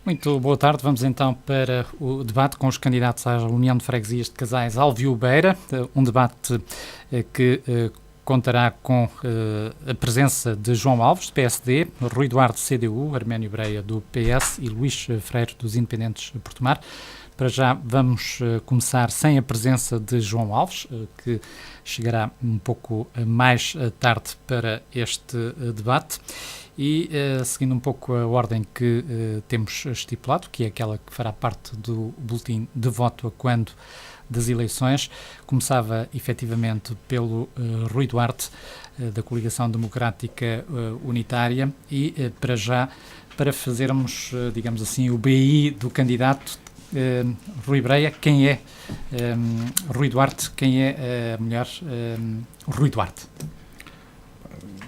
Muito boa tarde. Vamos então para o debate com os candidatos à União de Freguesias de Casais Alvio-Beira, um debate que contará com a presença de João Alves, do PSD, Rui Duarte, do CDU, Arménio Breia, do PS e Luís Freire, dos Independentes de Portomar. Para já vamos começar sem a presença de João Alves, que chegará um pouco mais tarde para este debate. E, seguindo um pouco a ordem que temos estipulado, que é aquela que fará parte do boletim de voto a quando das eleições, começava efetivamente pelo Rui Duarte, da Coligação Democrática Unitária, e para já, para fazermos, digamos assim, o BI do candidato, Rui Breia, quem é Rui Duarte, quem é a mulher Rui Duarte?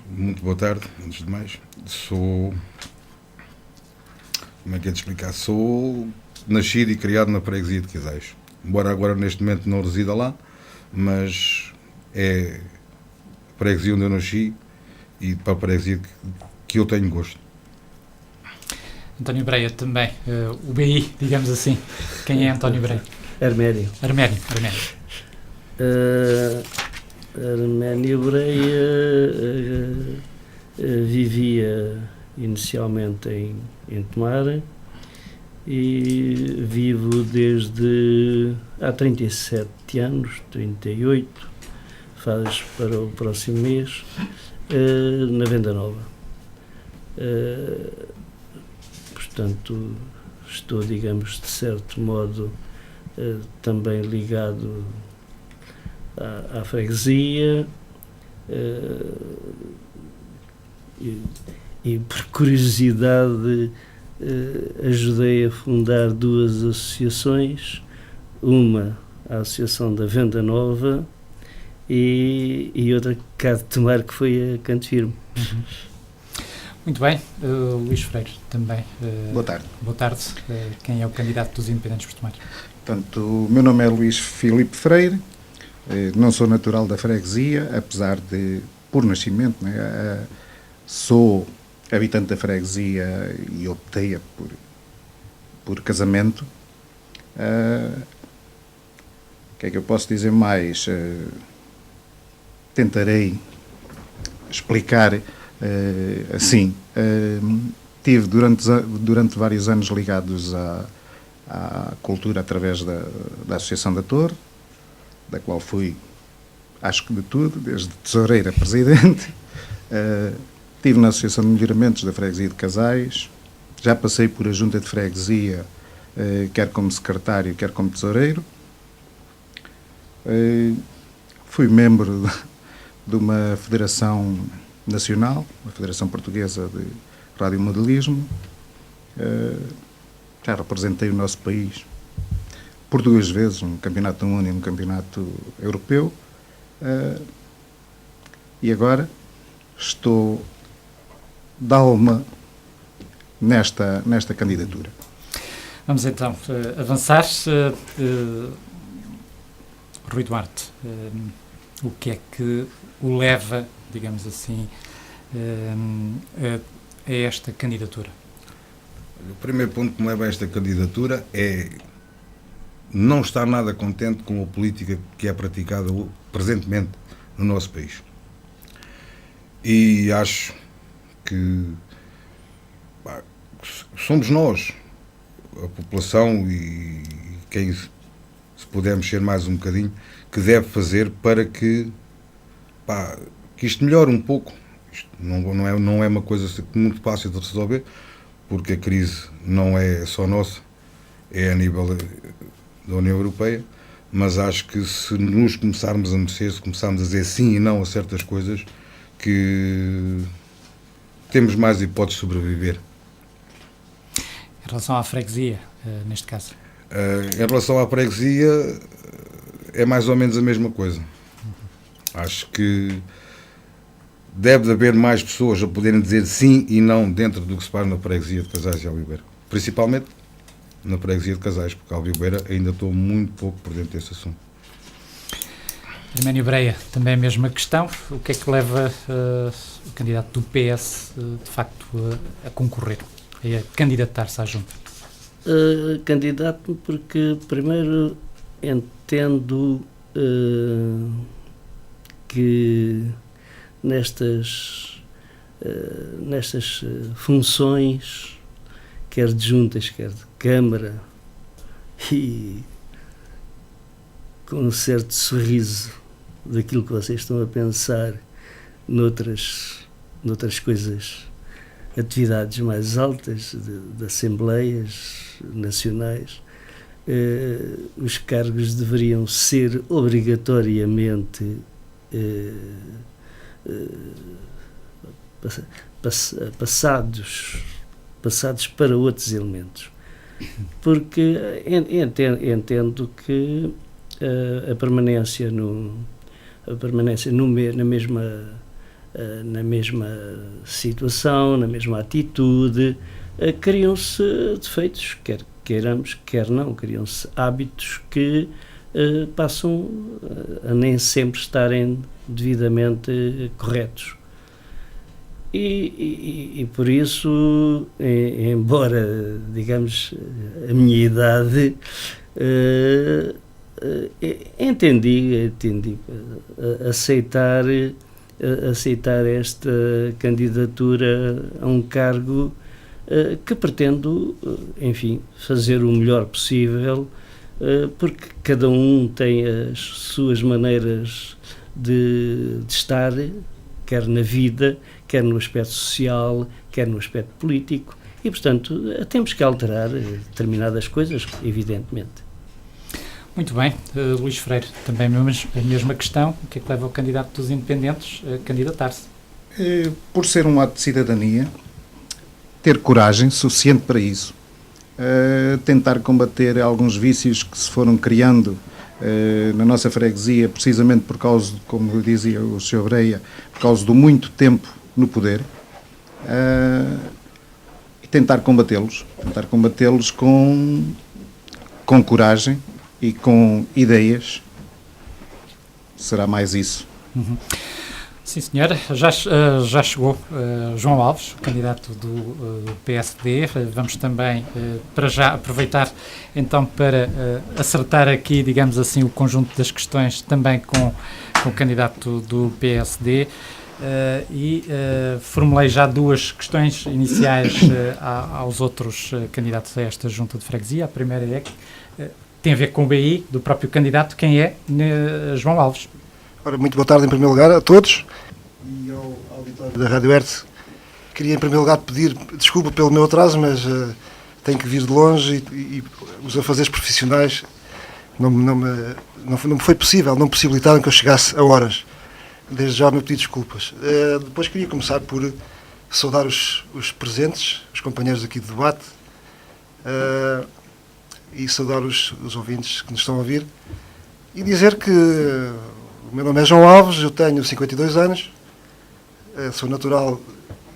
Muito boa tarde, antes de mais. Sou, como é que é de explicar? Sou nascido e criado na freguesia de Casais. Embora agora neste momento não resida lá, mas é a freguesia onde eu nasci e para a freguesia que eu tenho gosto. António Breia também, o BI, digamos assim. Quem é António Breia? Arménio. Arménio. Arménio Breia vivia inicialmente em Tomar e vivo desde há 37 anos, 38, faz para o próximo mês, na Venda Nova. Portanto, estou, digamos, de certo modo, também ligado à freguesia e por curiosidade ajudei a fundar duas associações, uma a Associação da Venda Nova e outra que há de Tomar, que foi a Canto Firme. Uhum. Muito bem, Luís Freire também. Boa tarde. Boa tarde. Quem é o candidato dos Independentes de Portomar? Portanto, o meu nome é Luís Filipe Freire, não sou natural da freguesia, apesar de, por nascimento, né, sou habitante da freguesia e optei por casamento. O que é que eu posso dizer mais? Tentarei explicar assim. Tive durante vários anos ligados à cultura através da Associação da Torre, da qual fui, acho que de tudo, desde tesoureiro a presidente. Estive na Associação de Melhoramentos da Freguesia de Casais, já passei por a Junta de Freguesia, quer como secretário, quer como tesoureiro. Fui membro de uma federação nacional, a Federação Portuguesa de Radiomodelismo. Já representei o nosso país por 2 vezes, um campeonato do mundo e um campeonato europeu. E agora estou de alma nesta candidatura. Vamos então avançar. Rui Duarte, o que é que o leva, digamos assim, a esta candidatura? O primeiro ponto que me leva a esta candidatura é não estar nada contente com a política que é praticada presentemente no nosso país. E acho que somos nós, a população e quem se puder mexer mais um bocadinho, que deve fazer para que isto melhore um pouco. Isto não é uma coisa muito fácil de resolver, porque a crise não é só nossa, é a nível da União Europeia, mas acho que se nos começarmos a mexer, se começarmos a dizer sim e não a certas coisas, que temos mais hipóteses de sobreviver. Em relação à freguesia, neste caso? Em relação à freguesia, é mais ou menos a mesma coisa. Acho que deve haver mais pessoas a poderem dizer sim e não dentro do que se faz na freguesia de Casais e Alvio-Beira. Principalmente na freguesia de Casais, porque Alvio-Beira ainda estou muito pouco por dentro desse assunto. Arménio Breia, também a mesma questão. O que é que leva o candidato do PS, de facto, a concorrer, a candidatar-se à junta? candidato-me porque, primeiro, entendo que nestas funções, quer de juntas, quer de Câmara, e com um certo sorriso daquilo que vocês estão a pensar noutras coisas, atividades mais altas de assembleias nacionais, os cargos deveriam ser obrigatoriamente passados para outros elementos, porque entendo que a permanência na mesma situação, na mesma atitude, criam-se defeitos, quer queiramos, quer não, criam-se hábitos que passam a nem sempre estarem devidamente corretos. E por isso, embora, digamos, a minha idade, entendi aceitar esta candidatura a um cargo que pretendo, enfim, fazer o melhor possível, porque cada um tem as suas maneiras de estar, quer na vida, quer no aspecto social, quer no aspecto político, e, portanto, temos que alterar determinadas coisas, evidentemente. Muito bem. Luís Freire, também a mesma questão. O que é que leva o candidato dos independentes a candidatar-se? Por ser um ato de cidadania, ter coragem suficiente para isso, tentar combater alguns vícios que se foram criando na nossa freguesia, precisamente por causa, como dizia o Sr. Breia, por causa do muito tempo no poder, e tentar combatê-los com coragem e com ideias. Será mais isso. Uhum. Sim, senhora. Já chegou João Alves, candidato do PSD. Vamos também, para já, aproveitar então para acertar aqui, digamos assim, o conjunto das questões também com o candidato do PSD. Formulei já duas questões iniciais aos outros candidatos a esta junta de freguesia. A primeira é que tem a ver com o BI do próprio candidato. Quem é João Alves? Ora, muito boa tarde em primeiro lugar a todos e ao auditório da Rádio Hertz. Queria em primeiro lugar pedir desculpa pelo meu atraso, mas tenho que vir de longe e os afazeres profissionais não me foi possível, não possibilitaram que eu chegasse a horas. Desde já o meu pedido de desculpas. Depois queria começar por saudar os presentes, os companheiros aqui de debate, e saudar os ouvintes que nos estão a ouvir e dizer que o meu nome é João Alves, eu tenho 52 anos, sou natural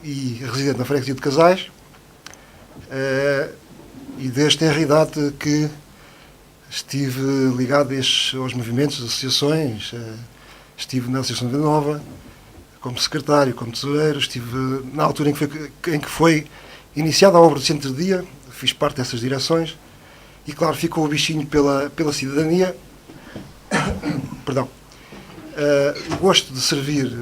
e residente na freguesia de Casais, e desde a idade que estive ligado aos movimentos, às associações, estive na Associação de Venda Nova como secretário, como tesoureiro, estive na altura em que foi iniciada a obra do Centro de Dia, fiz parte dessas direções e, claro, ficou o bichinho pela cidadania. Perdão. O gosto de servir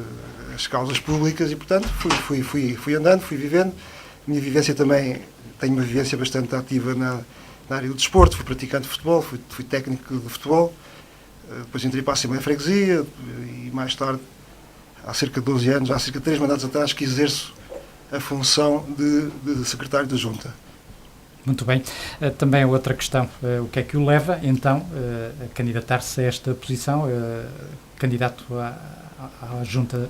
as causas públicas e, portanto, fui andando, fui vivendo. A minha vivência também, tenho uma vivência bastante ativa na área do desporto, fui praticante de futebol, fui técnico de futebol, depois entrei para a Assembleia de Freguesia e mais tarde, há cerca de 12 anos, há cerca de 3 mandatos atrás, que exerço a função de secretário da Junta. Muito bem. Também outra questão, o que é que o leva, então, a candidatar-se a esta posição, candidato à Junta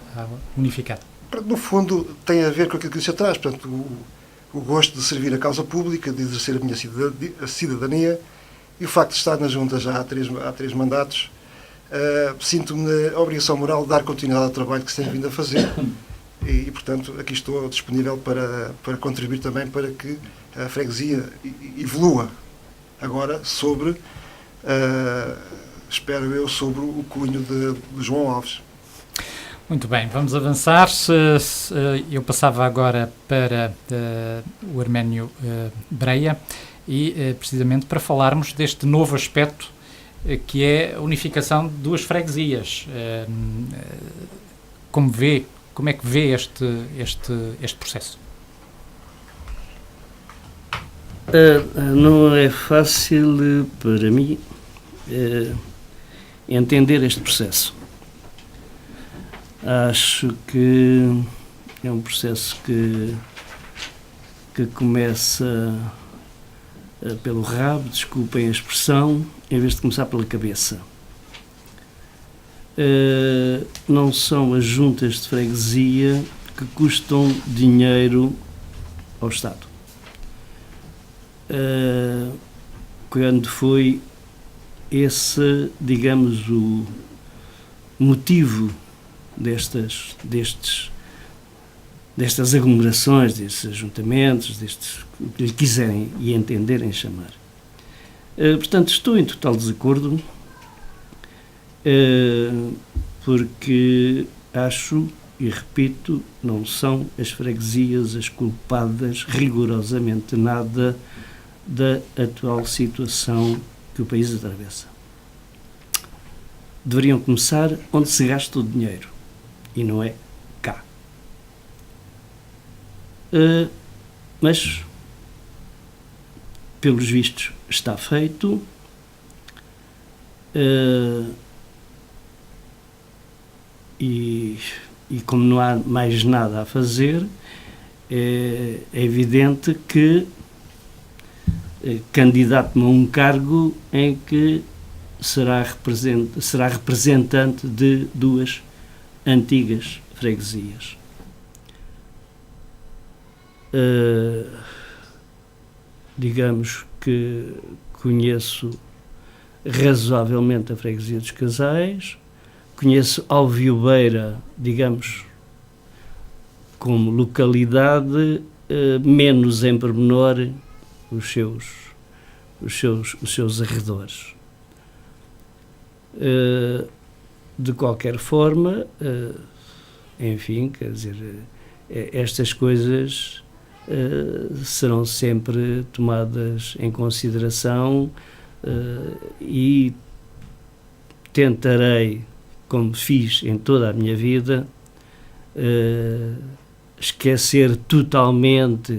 Unificada? No fundo, tem a ver com aquilo que disse atrás, portanto, o gosto de servir a causa pública, de exercer a minha cidadania, e o facto de estar na Junta já há três mandatos, sinto-me na obrigação moral de dar continuidade ao trabalho que se tem vindo a fazer, e portanto, aqui estou disponível para contribuir também para que a freguesia evolua agora sobre, espero eu, sobre o cunho de João Alves. Muito bem, vamos avançar. Eu passava agora para o Arménio Breia e precisamente para falarmos deste novo aspecto que é a unificação de duas freguesias. Como é que vê este processo? Não é fácil para mim entender este processo. Acho que é um processo que começa pelo rabo, desculpem a expressão, em vez de começar pela cabeça. Não são as juntas de freguesia que custam dinheiro ao Estado. Quando foi esse, digamos, o motivo destas aglomerações, destes ajuntamentos, o que lhe quiserem e entenderem chamar. Portanto, estou em total desacordo, porque acho, e repito, não são as freguesias as culpadas rigorosamente nada da atual situação que o país atravessa. Deveriam começar onde se gasta o dinheiro, e não é cá. Mas, pelos vistos, está feito. E como não há mais nada a fazer, é evidente que candidato-me a um cargo em que será representante de duas antigas freguesias. Digamos que conheço razoavelmente a freguesia dos Casais, conheço Alviobeira, digamos, como localidade, menos em pormenor os seus arredores. De qualquer forma, enfim, quer dizer, estas coisas serão sempre tomadas em consideração e tentarei, como fiz em toda a minha vida, esquecer totalmente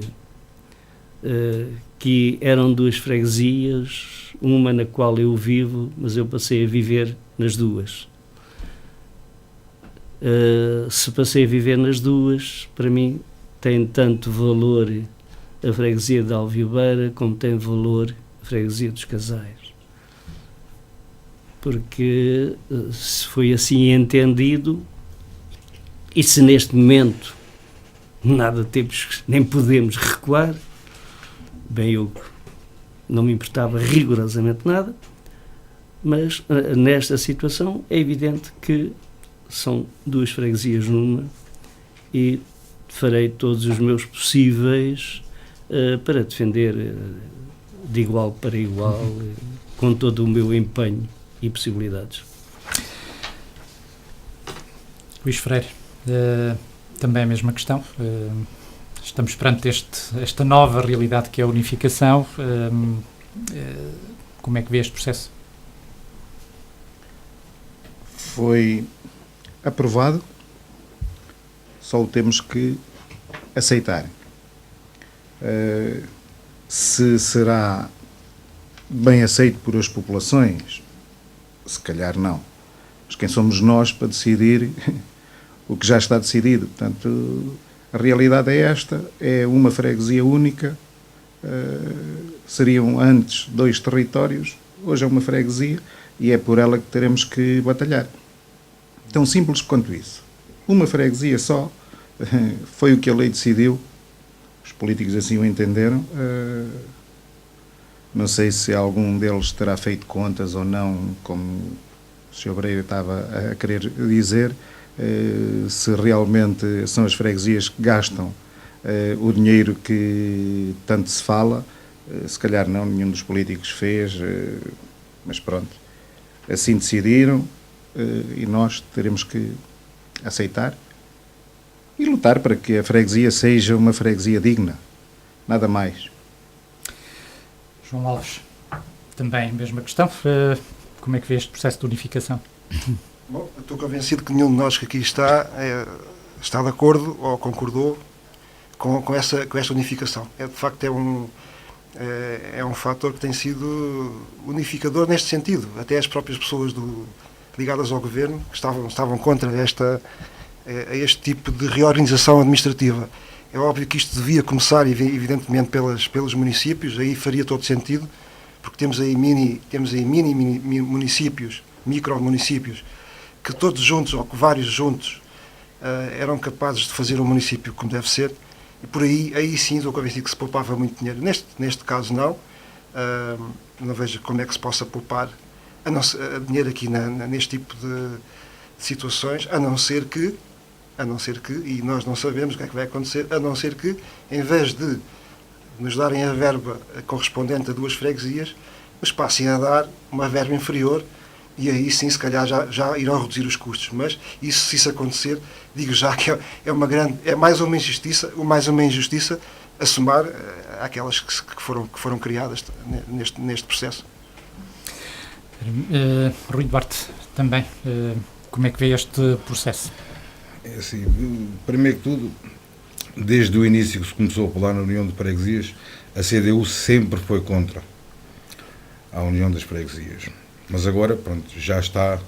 que eram duas freguesias, uma na qual eu vivo, mas eu passei a viver nas duas. Se passei a viver nas duas, para mim tem tanto valor a freguesia de Alviobeira como tem valor a freguesia dos Casais. Porque se foi assim entendido, e se neste momento nada temos, nem podemos recuar, bem, eu não me importava rigorosamente nada, mas nesta situação é evidente que são duas freguesias numa e farei todos os meus possíveis para defender de igual para igual, com todo o meu empenho e possibilidades. Luís Freire, também a mesma questão. Estamos perante esta nova realidade que é a unificação. Como é que vê este processo? Foi aprovado, só o temos que aceitar. Se será bem aceito por as populações, se calhar não. Mas quem somos nós para decidir o que já está decidido? Portanto, a realidade é esta, é uma freguesia única, seriam antes 2 territórios, hoje é uma freguesia e é por ela que teremos que batalhar. Tão simples quanto isso. Uma freguesia só, foi o que a lei decidiu, os políticos assim o entenderam. Não sei se algum deles terá feito contas ou não, como o Sr. Breira estava a querer dizer, se realmente são as freguesias que gastam o dinheiro que tanto se fala. Se calhar não, nenhum dos políticos fez, mas pronto, assim decidiram e nós teremos que aceitar e lutar para que a freguesia seja uma freguesia digna, nada mais. João Alves, também a mesma questão. Como é que vê este processo de unificação? Bom, eu estou convencido que nenhum de nós que aqui está de acordo ou concordou com esta unificação. De facto, é um fator que tem sido unificador neste sentido. Até as próprias pessoas ligadas ao governo que estavam contra este tipo de reorganização administrativa. É óbvio que isto devia começar, evidentemente, pelos municípios, aí faria todo sentido, porque temos aí mini municípios, micro-municípios, que todos juntos, ou que vários juntos, eram capazes de fazer um município como deve ser, e por aí sim estou convencido que se poupava muito dinheiro. Neste caso não vejo como é que se possa poupar dinheiro aqui neste tipo de situações, a não ser que, e nós não sabemos o que é que vai acontecer, a não ser que, em vez de nos darem a verba correspondente a 2 freguesias, nos passem a dar uma verba inferior, e aí sim, se calhar, já irão reduzir os custos. Mas se isso acontecer, digo já que é mais uma injustiça a somar àquelas que foram criadas neste processo. Rui Duarte, também, como é que vê este processo? É assim, primeiro que tudo, desde o início que se começou a falar na União de Freguesias, a CDU sempre foi contra a União das Freguesias. Mas agora, pronto, já está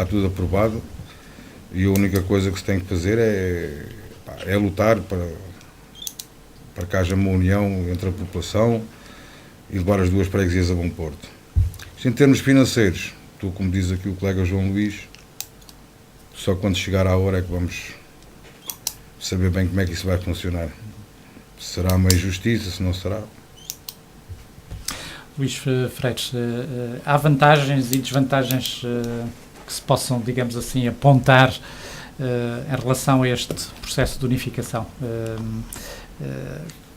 tudo aprovado, e a única coisa que se tem que fazer é lutar para que haja uma união entre a população e levar as 2 freguesias a bom porto. Em termos financeiros, como diz aqui o colega João Luís, só quando chegar à hora é que vamos saber bem como é que isso vai funcionar. Se será uma injustiça, se não será. Luís Freires, há vantagens e desvantagens que se possam, digamos assim, apontar em relação a este processo de unificação,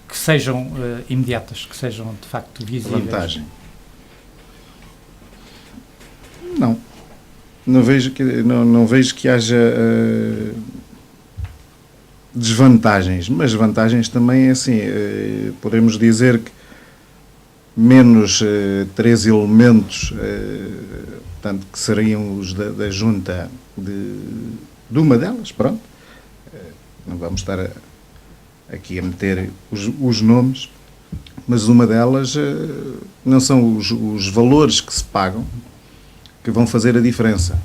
que sejam imediatas, que sejam de facto visíveis? Vantagem? Não. Não vejo que haja desvantagens, mas vantagens também é assim, podemos dizer que menos 3 elementos, portanto, que seriam os da junta de uma delas, pronto, não vamos estar aqui a meter os nomes, mas uma delas não são os valores que se pagam que vão fazer a diferença,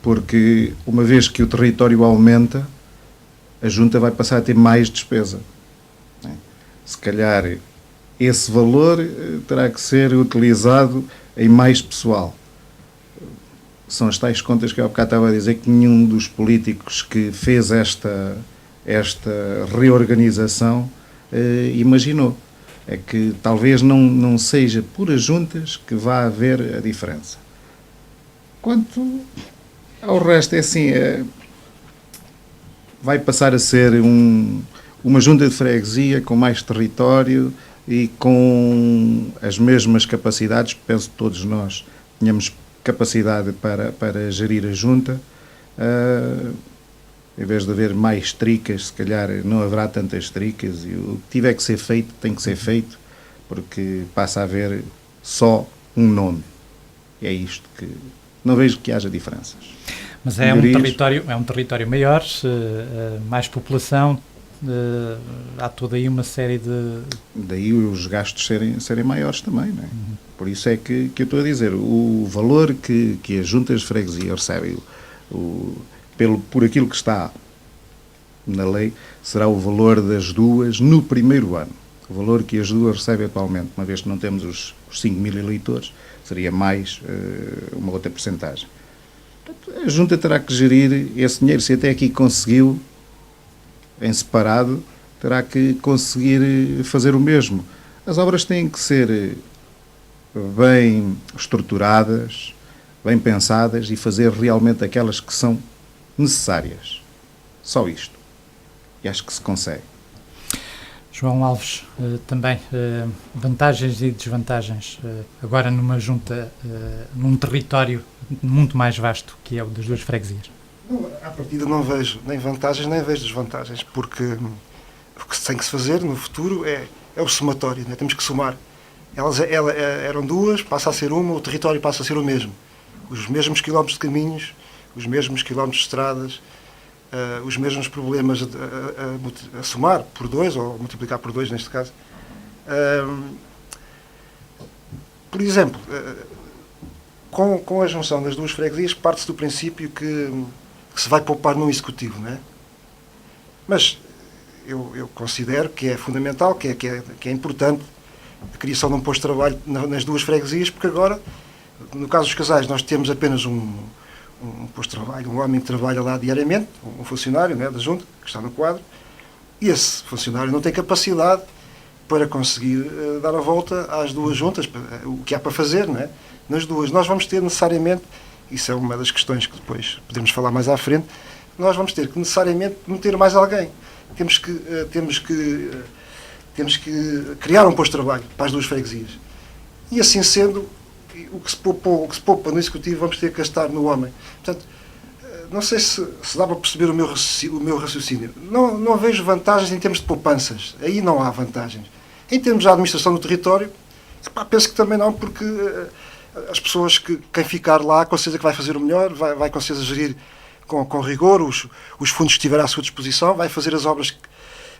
porque uma vez que o território aumenta, a junta vai passar a ter mais despesa. Se calhar esse valor terá que ser utilizado em mais pessoal. São as tais contas que eu há bocado estava a dizer que nenhum dos políticos que fez esta reorganização imaginou. É que talvez não seja por as juntas que vá haver a diferença. Quanto ao resto, é assim, vai passar a ser uma junta de freguesia com mais território e com as mesmas capacidades. Penso que todos nós tínhamos capacidade para gerir a junta. Em vez de haver mais tricas, se calhar não haverá tantas tricas, e o que tiver que ser feito tem que ser feito, porque passa a haver só um nome. E é isto que... Não vejo que haja diferenças. Mas é um território maior, mais população, há toda aí uma série de... Daí os gastos serem maiores também, não é? Uhum. Por isso é que eu estou a dizer, o valor que as juntas de freguesia recebem por aquilo que está na lei, será o valor das 2 no primeiro ano. O valor que as 2 recebem atualmente, uma vez que não temos os 5.000 eleitores, seria mais uma outra percentagem. Portanto, a junta terá que gerir esse dinheiro. Se até aqui conseguiu, em separado, terá que conseguir fazer o mesmo. As obras têm que ser bem estruturadas, bem pensadas e fazer realmente aquelas que são necessárias. Só isto. E acho que se consegue. João Alves, também vantagens e desvantagens, agora numa junta, num território muito mais vasto que é o das 2 freguesias. À partida não vejo nem vantagens nem vejo desvantagens, porque o que tem que se fazer no futuro é o somatório, né? Temos que somar Eram duas, passa a ser uma, o território passa a ser o mesmo. Os mesmos quilómetros de caminhos, os mesmos quilómetros de estradas, os mesmos problemas a somar por 2, ou multiplicar por 2 neste caso. Por exemplo, com a junção das duas freguesias, parte-se do princípio que se vai poupar num executivo, não é? Mas eu considero que é fundamental, que é importante a criação de um posto de trabalho nas duas freguesias, porque agora, no caso dos casais, nós temos apenas um posto de trabalho, um homem que trabalha lá diariamente, um funcionário, né, da junta, que está no quadro, e esse funcionário não tem capacidade para conseguir dar a volta às duas juntas, o que há para fazer, não é? Nas duas. Nós vamos ter necessariamente, isso é uma das questões que depois podemos falar mais à frente, nós vamos ter que necessariamente meter mais alguém. Temos que criar um posto de trabalho para as duas freguesias. E assim sendo, o que se poupa no executivo vamos ter que gastar no homem. Portanto, não sei se dá para perceber o meu raciocínio. Não vejo vantagens em termos de poupanças. Aí não há vantagens. Em termos de administração do território, penso que também não, porque as pessoas, quem ficar lá, com certeza que vai fazer o melhor, vai com certeza gerir com rigor os fundos que estiver à sua disposição, vai fazer as obras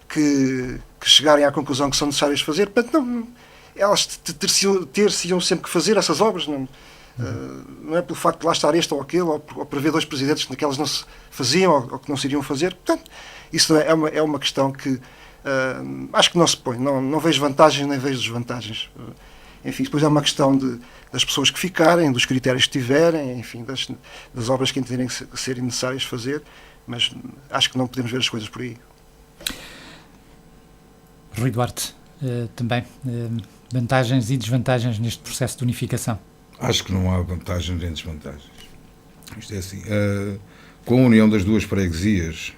que chegarem à conclusão que são necessárias fazer. Portanto, elas ter-se-iam sempre que fazer essas obras. Não é pelo facto de lá estar este ou aquele, ou prever 2 presidentes que naquelas não se faziam ou que não se iriam fazer. Portanto, isso é uma questão que acho que não se põe. Não vejo vantagens nem vejo desvantagens. Enfim, depois é uma questão das pessoas que ficarem, dos critérios que tiverem, enfim, das obras que entenderem que serem necessárias fazer, mas acho que não podemos ver as coisas por aí. Rui Duarte, também vantagens e desvantagens neste processo de unificação? Acho que não há vantagens nem desvantagens. Isto é assim, com a união das duas freguesias,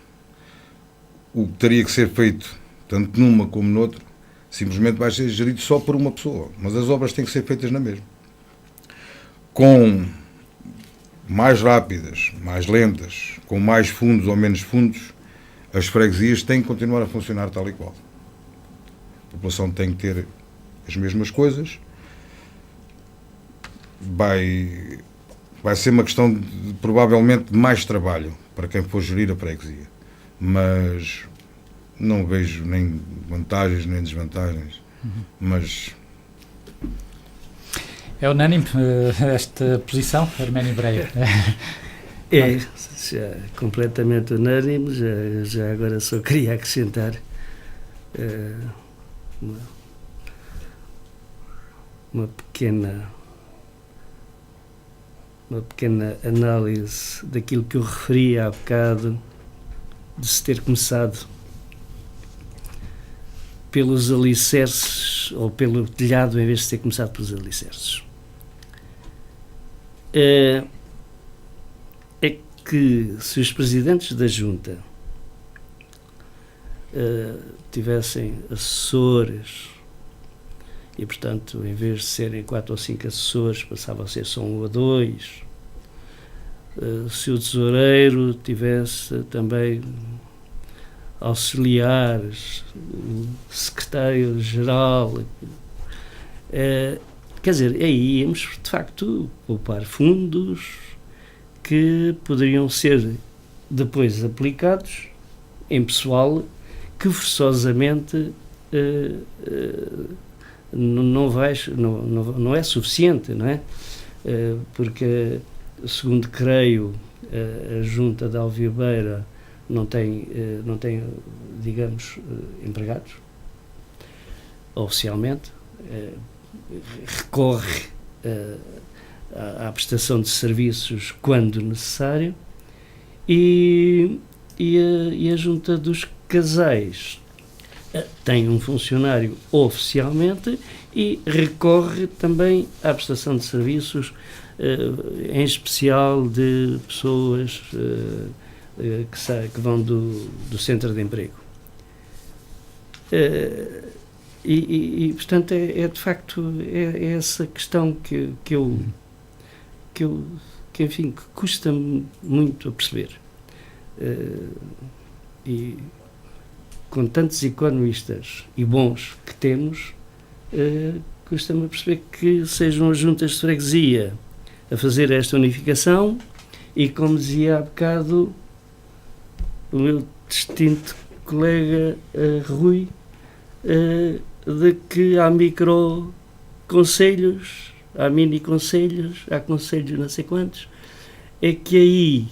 o que teria que ser feito, tanto numa como noutra, simplesmente vai ser gerido só por uma pessoa, mas as obras têm que ser feitas na mesma. Com mais rápidas, mais lentas, com mais fundos ou menos fundos, as freguesias têm que continuar a funcionar tal e qual. A população tem que ter as mesmas coisas. Vai ser uma questão de, provavelmente, mais trabalho para quem for gerir a freguesia. Mas não vejo nem vantagens nem desvantagens. Mas é unânime esta posição, Arménio Breia? É já completamente unânime. Já agora só queria acrescentar uma pequena análise daquilo que eu referi há bocado, de se ter começado pelos alicerces ou pelo telhado em vez de ter começado pelos alicerces. É que se os presidentes da Junta tivessem assessores e, portanto, em vez de serem 4 ou 5 assessores, passavam a ser só 1 ou 2. Se o tesoureiro tivesse também auxiliares, o secretário-geral, quer dizer, aí íamos, de facto, poupar fundos que poderiam ser depois aplicados em pessoal que forçosamente não é suficiente, não é? Porque, segundo creio, a Junta de Alviabeira não tem, digamos, empregados, oficialmente, recorre à prestação de serviços quando necessário, e a Junta dos Casais tem um funcionário oficialmente e recorre também à prestação de serviços, em especial de pessoas que vão do centro de emprego. Portanto, de facto, é essa questão que enfim, que custa muito a perceber. E com tantos economistas e bons que temos, custa-me a perceber que sejam as juntas de freguesia a fazer esta unificação e, como dizia há bocado o meu distinto colega Rui, de que há micro-conselhos, há mini-conselhos, há conselhos não sei quantos, é que aí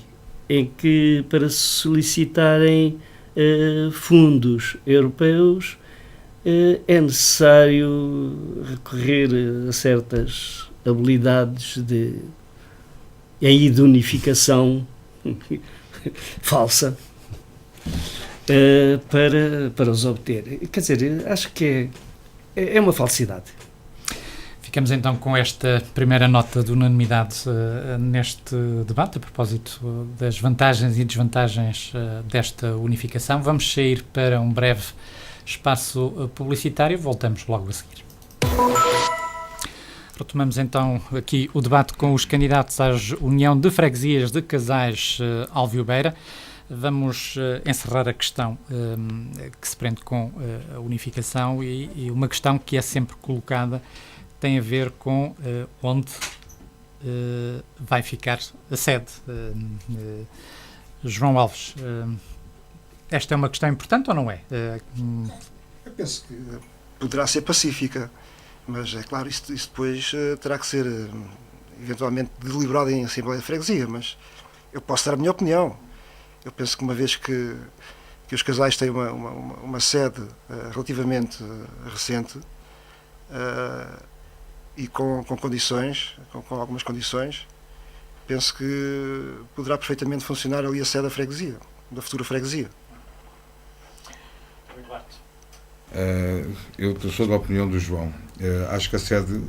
em que para se solicitarem fundos europeus é necessário recorrer a certas habilidades de unificação falsa para os obter. Quer dizer, acho que é uma falsidade. Ficamos então com esta primeira nota de unanimidade neste debate, a propósito das vantagens e desvantagens desta unificação. Vamos sair para um breve espaço publicitário, voltamos logo a seguir. Retomamos então aqui o debate com os candidatos à União de Freguesias de Casais Alvio-Beira. Vamos encerrar a questão que se prende com a unificação e uma questão que é sempre colocada tem a ver com onde vai ficar a sede. João Alves, esta é uma questão importante ou não é? Eu penso que poderá ser pacífica, mas é claro, isso depois terá que ser eventualmente deliberado em Assembleia de Freguesia, mas eu posso dar a minha opinião. Eu penso que uma vez que os casais têm uma sede relativamente recente e com condições, com algumas condições, penso que poderá perfeitamente funcionar ali a sede da freguesia, da futura freguesia. Eu sou da opinião do João. Acho que a sede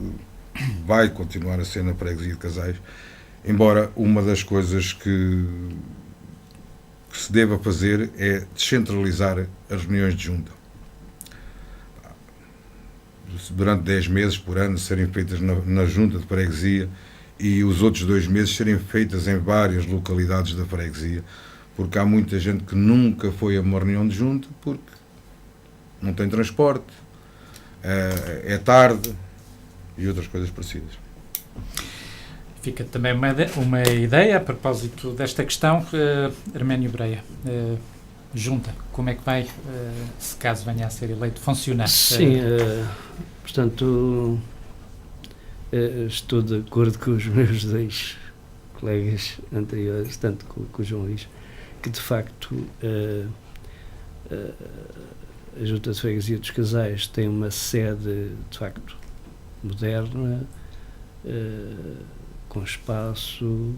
vai continuar a ser na freguesia de Casais, embora uma das coisas que se deva fazer é descentralizar as reuniões de junta. Durante 10 meses por ano serem feitas na junta de freguesia e os outros 2 meses serem feitas em várias localidades da freguesia, porque há muita gente que nunca foi a uma reunião de junta porque não tem transporte, é tarde e outras coisas parecidas. Fica também uma ideia a propósito desta questão. Arménio Breia, junta, como é que vai, se caso venha a ser eleito, funcionar? Sim, portanto, estou de acordo com os meus 2 colegas anteriores, tanto com o João Luís, que de facto a Junta de Freguesia dos Casais tem uma sede de facto moderna, com espaço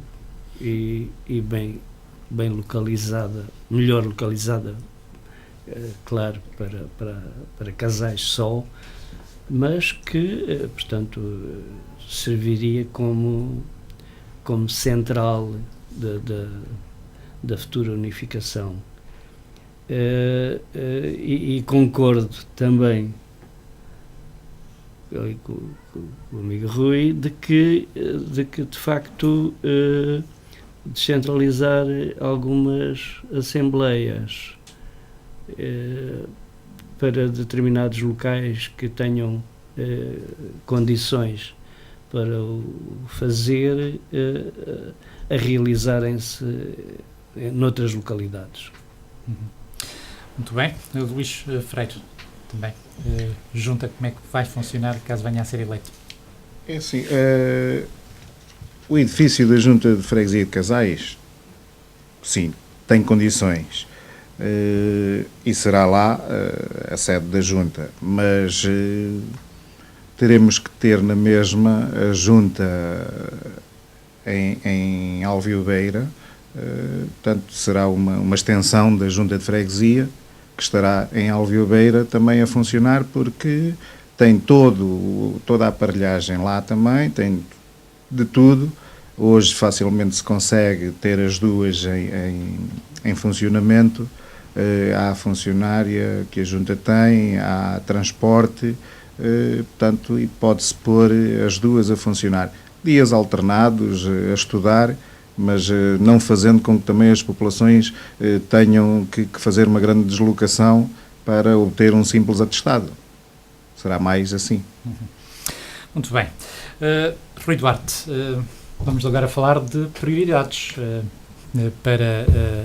e bem localizada, melhor localizada, claro, para casais só, mas que, portanto, serviria como central da futura unificação. E concordo também com o amigo Rui de que de facto descentralizar algumas assembleias para determinados locais que tenham condições para o fazer, a realizarem-se noutras localidades. Muito bem. Luís Freire, também. Junta, como é que vai funcionar caso venha a ser eleito? É assim, o edifício da Junta de Freguesia de Casais, sim, tem condições e será lá a sede da Junta, mas teremos que ter na mesma a Junta em Alvio-Beira, portanto será uma extensão da Junta de Freguesia que estará em Alvio-Beira também a funcionar, porque tem toda a aparelhagem lá também, tem de tudo. Hoje facilmente se consegue ter as duas em funcionamento. Há funcionária que a Junta tem, há transporte, portanto, e pode-se pôr as duas a funcionar. Dias alternados, a estudar, mas não fazendo com que também as populações tenham que fazer uma grande deslocação para obter um simples atestado. Será mais assim. Muito bem. Rui Duarte, vamos agora falar de prioridades para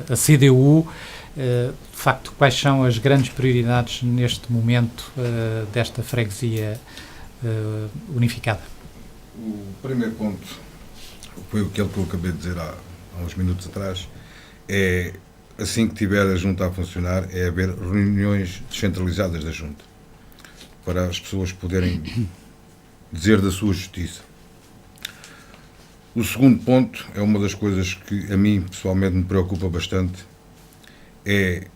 a CDU. De facto, quais são as grandes prioridades neste momento desta freguesia unificada? O primeiro ponto foi aquele que eu acabei de dizer há uns minutos atrás. É, assim que tiver a Junta a funcionar, é haver reuniões descentralizadas da Junta, para as pessoas poderem dizer da sua justiça. O segundo ponto é uma das coisas que a mim pessoalmente me preocupa bastante, é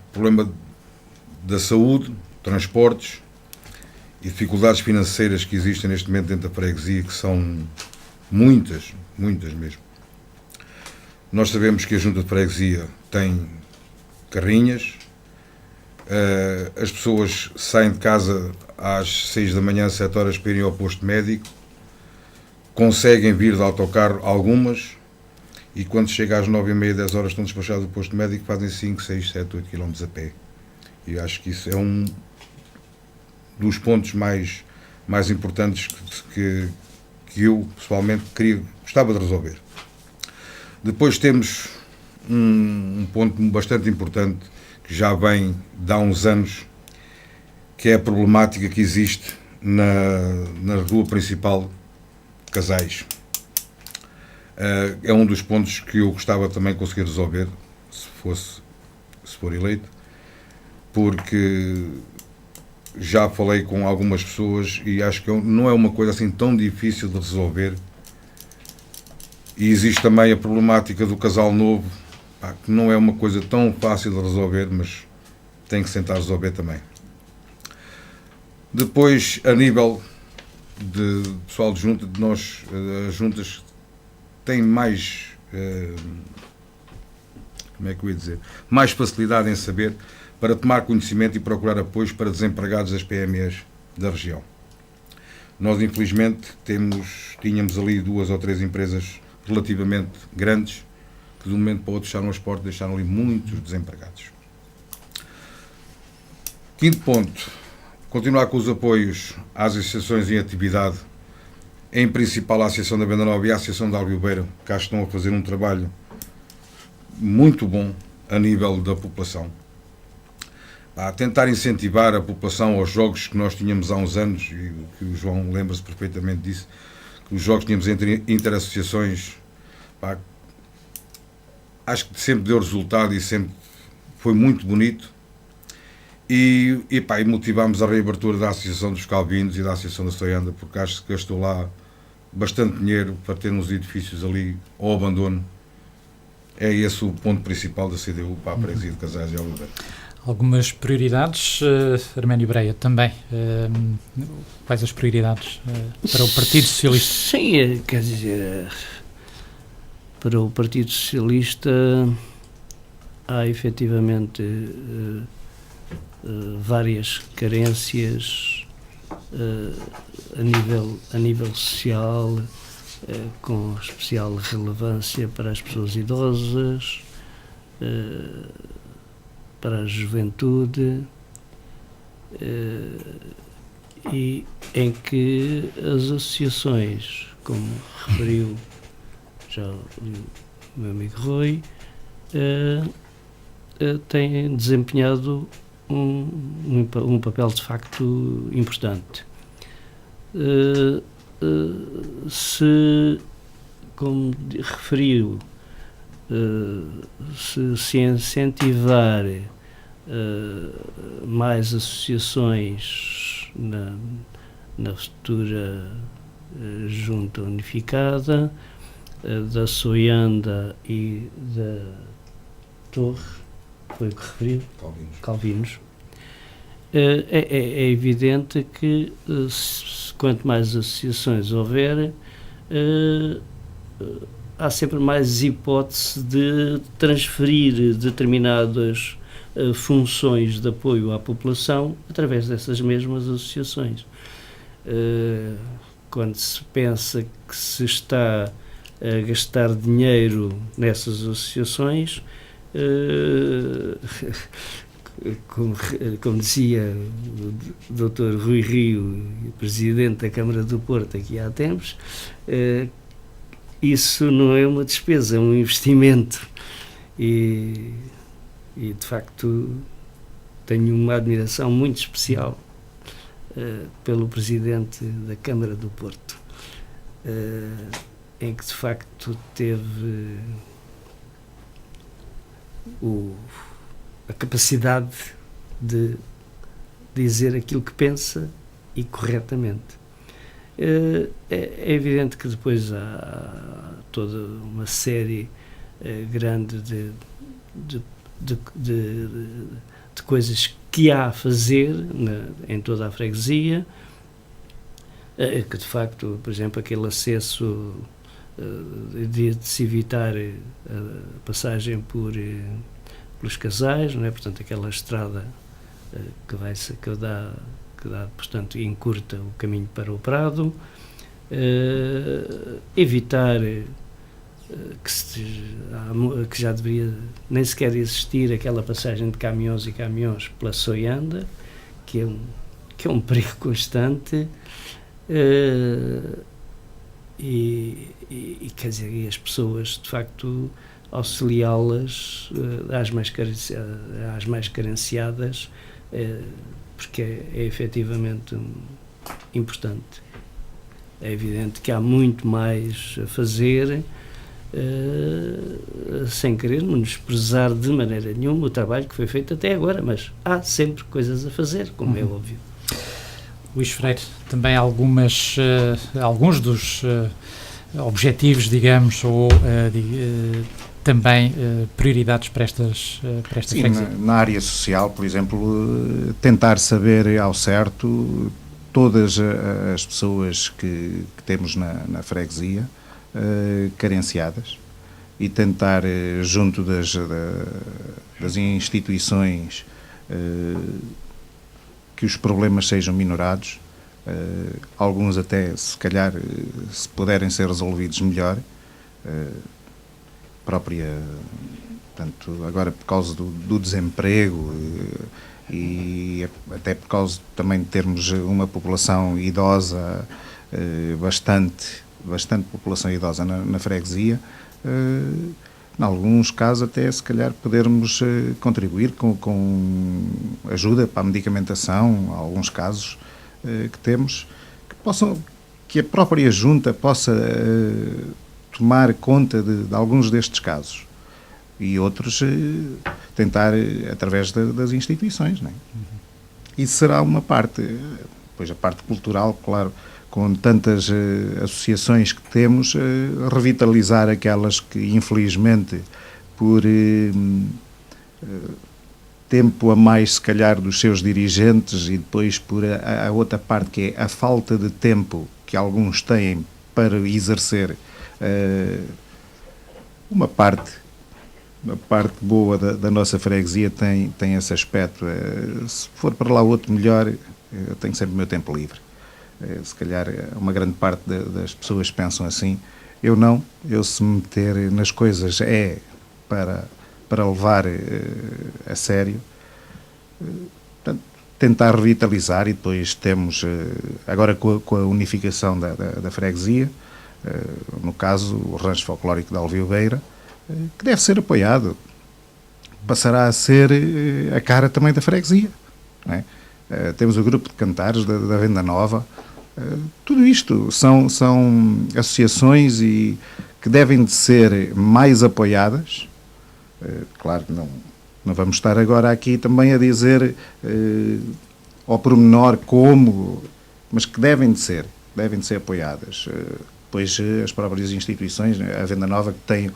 o problema da saúde, transportes e dificuldades financeiras que existem neste momento dentro da freguesia, que são muitas mesmo. Nós sabemos que a Junta de Freguesia tem carrinhas, as pessoas saem de casa às 6 da manhã, 7 horas para irem ao posto médico, conseguem vir de autocarro algumas, e quando chega às 9h30, 10 horas estão despachados do posto médico, fazem 5, 6, 7, 8 km a pé. E acho que isso é um dos pontos mais importantes que eu pessoalmente gostava de resolver. Depois temos um ponto bastante importante que já vem de há uns anos, que é a problemática que existe na rua principal de Casais. É um dos pontos que eu gostava também de conseguir resolver, se for eleito, porque já falei com algumas pessoas e acho que não é uma coisa assim tão difícil de resolver. E existe também a problemática do casal novo, que não é uma coisa tão fácil de resolver, mas tem que se tentar resolver também. Depois, a nível de pessoal de junta, as juntas têm mais, mais facilidade em saber, para tomar conhecimento e procurar apoios para desempregados das PMEs da região. Nós, infelizmente, tínhamos ali 2 ou 3 empresas relativamente grandes, que de um momento para o outro fecharam as portas e deixaram ali muitos desempregados. Quinto ponto, continuar com os apoios às associações em atividade, em principal a Associação da Venda Nova e a Associação da Alviobeira, que cá estão a fazer um trabalho muito bom a nível da população. A tentar incentivar a população aos jogos que nós tínhamos há uns anos, e que o João lembra-se perfeitamente disso, que os jogos que tínhamos entre interassociações, acho que sempre deu resultado e sempre foi muito bonito. E motivámos a reabertura da Associação dos Calvinos e da Associação da Soianda, porque acho que gastou lá bastante dinheiro para ter uns edifícios ali ao abandono. É esse o ponto principal da CDU para a freguesia de Casais e Alviobeira. Algumas prioridades, Arménio Breia, também. Quais as prioridades para o Partido Socialista? Sim, quer dizer, para o Partido Socialista há efetivamente várias carências a nível social, com especial relevância para as pessoas idosas, para a juventude, e em que as associações, como referiu já o meu amigo Rui, têm desempenhado um papel de facto importante. Se, como referiu, se incentivar mais associações na futura junta unificada, da Soianda e da Torre, foi o que referiu? Calvinos. É evidente que quanto mais associações houver, há sempre mais hipótese de transferir determinadas funções de apoio à população através dessas mesmas associações. Quando se pensa que se está a gastar dinheiro nessas associações, como dizia o Dr. Rui Rio, Presidente da Câmara do Porto aqui há tempos, isso não é uma despesa, é um investimento. E de facto tenho uma admiração muito especial pelo Presidente da Câmara do Porto, em que de facto teve a capacidade de dizer aquilo que pensa e corretamente. É evidente que depois há toda uma série grande de coisas que há a fazer em toda a freguesia, que de facto, por exemplo, aquele acesso de se evitar a passagem pelos casais, não é? Portanto, aquela estrada que dá, portanto, encurta o caminho para o Prado, evitar que já deveria nem sequer existir aquela passagem de caminhões e caminhões pela Soianda, que é um perigo constante, e quer dizer, e as pessoas de facto auxiliá-las, às mais carenciadas, porque é efetivamente importante. É evidente que há muito mais a fazer, sem querer menosprezar de maneira nenhuma o trabalho que foi feito até agora, mas há sempre coisas a fazer, como é óbvio. Luís Freire, também alguns dos objetivos, digamos, ou também prioridades para esta freguesia? Na área social, por exemplo, tentar saber ao certo todas as pessoas que temos na freguesia carenciadas e tentar, junto das instituições, que os problemas sejam minorados, alguns até, se calhar, se puderem ser resolvidos melhor, portanto, agora por causa do desemprego e até por causa também de termos uma população idosa, bastante população idosa na freguesia, em alguns casos até se calhar podermos contribuir com ajuda para a medicamentação, em alguns casos que temos, que a própria junta possa tomar conta de alguns destes casos e outros tentar através das instituições, não é? Isso será uma parte. Depois a parte cultural, claro, com tantas associações que temos, revitalizar aquelas que infelizmente por tempo a mais se calhar dos seus dirigentes e depois por a outra parte que é a falta de tempo que alguns têm para exercer uma parte boa da nossa freguesia tem esse aspecto. Se for para lá outro melhor, eu tenho sempre o meu tempo livre. Se calhar uma grande parte das pessoas pensam assim. Eu não. Eu, se me meter nas coisas para levar a sério, portanto, tentar revitalizar. E depois temos, agora com a unificação da freguesia, no caso o Rancho Folclórico de Alviobeira, que deve ser apoiado, passará a ser a cara também da freguesia, não é? Temos o grupo de cantares da Venda Nova. Tudo isto são associações e que devem de ser mais apoiadas. Claro que não vamos estar agora aqui também a dizer ao pormenor como, mas que devem de ser apoiadas. Depois as próprias instituições, a Venda Nova, que tem,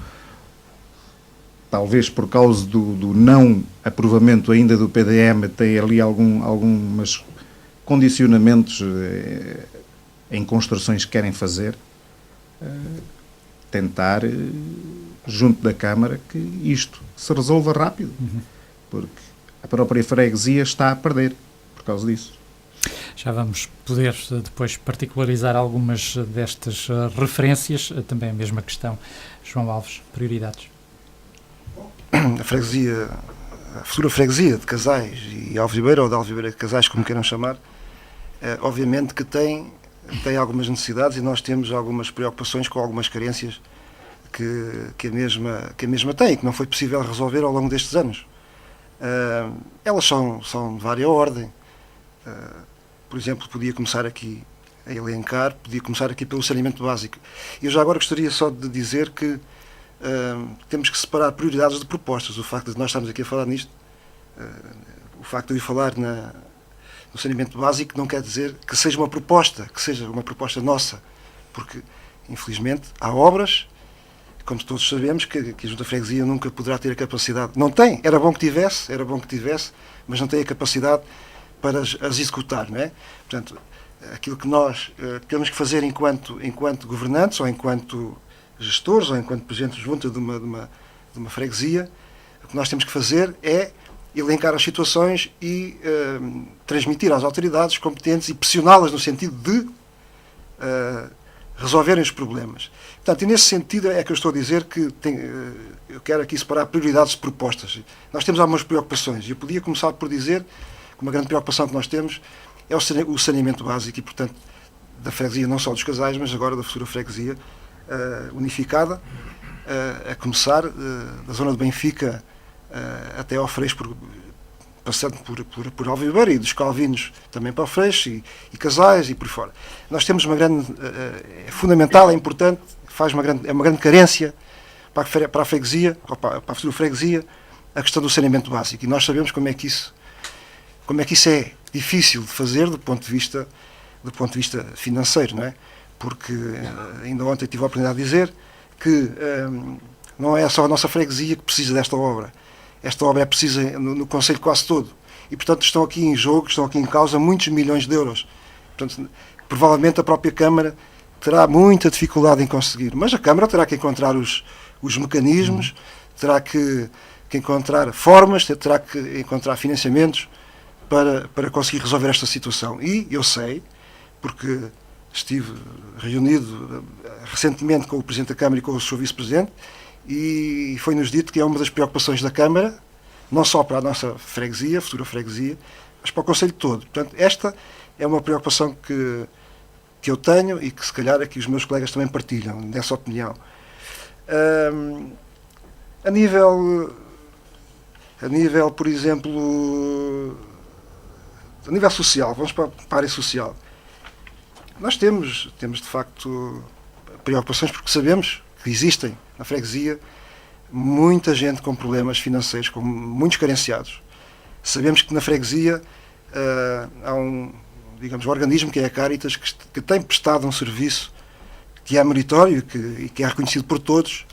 talvez por causa do não aprovamento ainda do PDM, tem ali alguns condicionamentos em construções que querem fazer, tentar, junto da Câmara, que isto se resolva rápido, porque a própria freguesia está a perder por causa disso. Já vamos poder depois particularizar algumas destas referências, também a mesma questão. João Alves, prioridades. A freguesia a futura freguesia de Casais e Alvibeira, ou de Alvibeira de Casais, como queiram chamar, obviamente que tem algumas necessidades, e nós temos algumas preocupações com algumas carências que a mesma tem e que não foi possível resolver ao longo destes anos. Elas são de várias ordem. Por exemplo, podia começar aqui a elencar, podia começar aqui pelo saneamento básico. Eu já agora gostaria só de dizer que temos que separar prioridades de propostas. O facto de nós estarmos aqui a falar nisto, o facto de eu ir falar no saneamento básico não quer dizer que seja uma proposta nossa, porque, infelizmente, há obras, como todos sabemos, que a Junta de Freguesia nunca poderá ter a capacidade. Não tem, era bom que tivesse, mas não tem a capacidade para as executar, não é? Portanto, aquilo que nós temos que fazer enquanto governantes, ou enquanto gestores, ou enquanto presidentes de junta de uma freguesia, o que nós temos que fazer é elencar as situações e transmitir às autoridades competentes e pressioná-las no sentido de resolverem os problemas. Portanto, e nesse sentido é que eu estou a dizer que eu quero aqui separar prioridades de propostas. Nós temos algumas preocupações, e eu podia começar por dizer que uma grande preocupação que nós temos é o saneamento básico, e, portanto, da freguesia, não só dos Casais, mas agora da futura freguesia unificada, a começar da zona de Benfica até ao Freixo, passando por Alvibeira, e dos Calvinos também para o Freixo, e Casais, e por aí fora. Nós temos uma grande, é fundamental, é importante, é uma grande carência para a freguesia, ou para a futura freguesia, a questão do saneamento básico. E nós sabemos como é que isso é difícil de fazer do ponto de vista financeiro, não é? Porque ainda ontem tive a oportunidade de dizer que não é só a nossa freguesia que precisa desta obra. Esta obra é precisa no concelho quase todo. E, portanto, estão aqui em jogo, estão aqui em causa muitos milhões de euros. Portanto, provavelmente a própria Câmara terá muita dificuldade em conseguir. Mas a Câmara terá que encontrar os mecanismos, terá que encontrar formas, terá que encontrar financiamentos para conseguir resolver esta situação. E eu sei, porque estive reunido recentemente com o Presidente da Câmara e com o seu Vice-Presidente, e foi-nos dito que é uma das preocupações da Câmara, não só para a nossa freguesia, a futura freguesia, mas para o Concelho todo. Portanto, esta é uma preocupação que eu tenho e que, se calhar, aqui os meus colegas também partilham, nessa opinião. A nível, por exemplo, a nível social, vamos para a área social. Nós temos de facto preocupações, porque sabemos que existem na freguesia muita gente com problemas financeiros, com muitos carenciados. Sabemos que na freguesia há um organismo que é a Caritas, que tem prestado um serviço que é meritório e que é reconhecido por todos,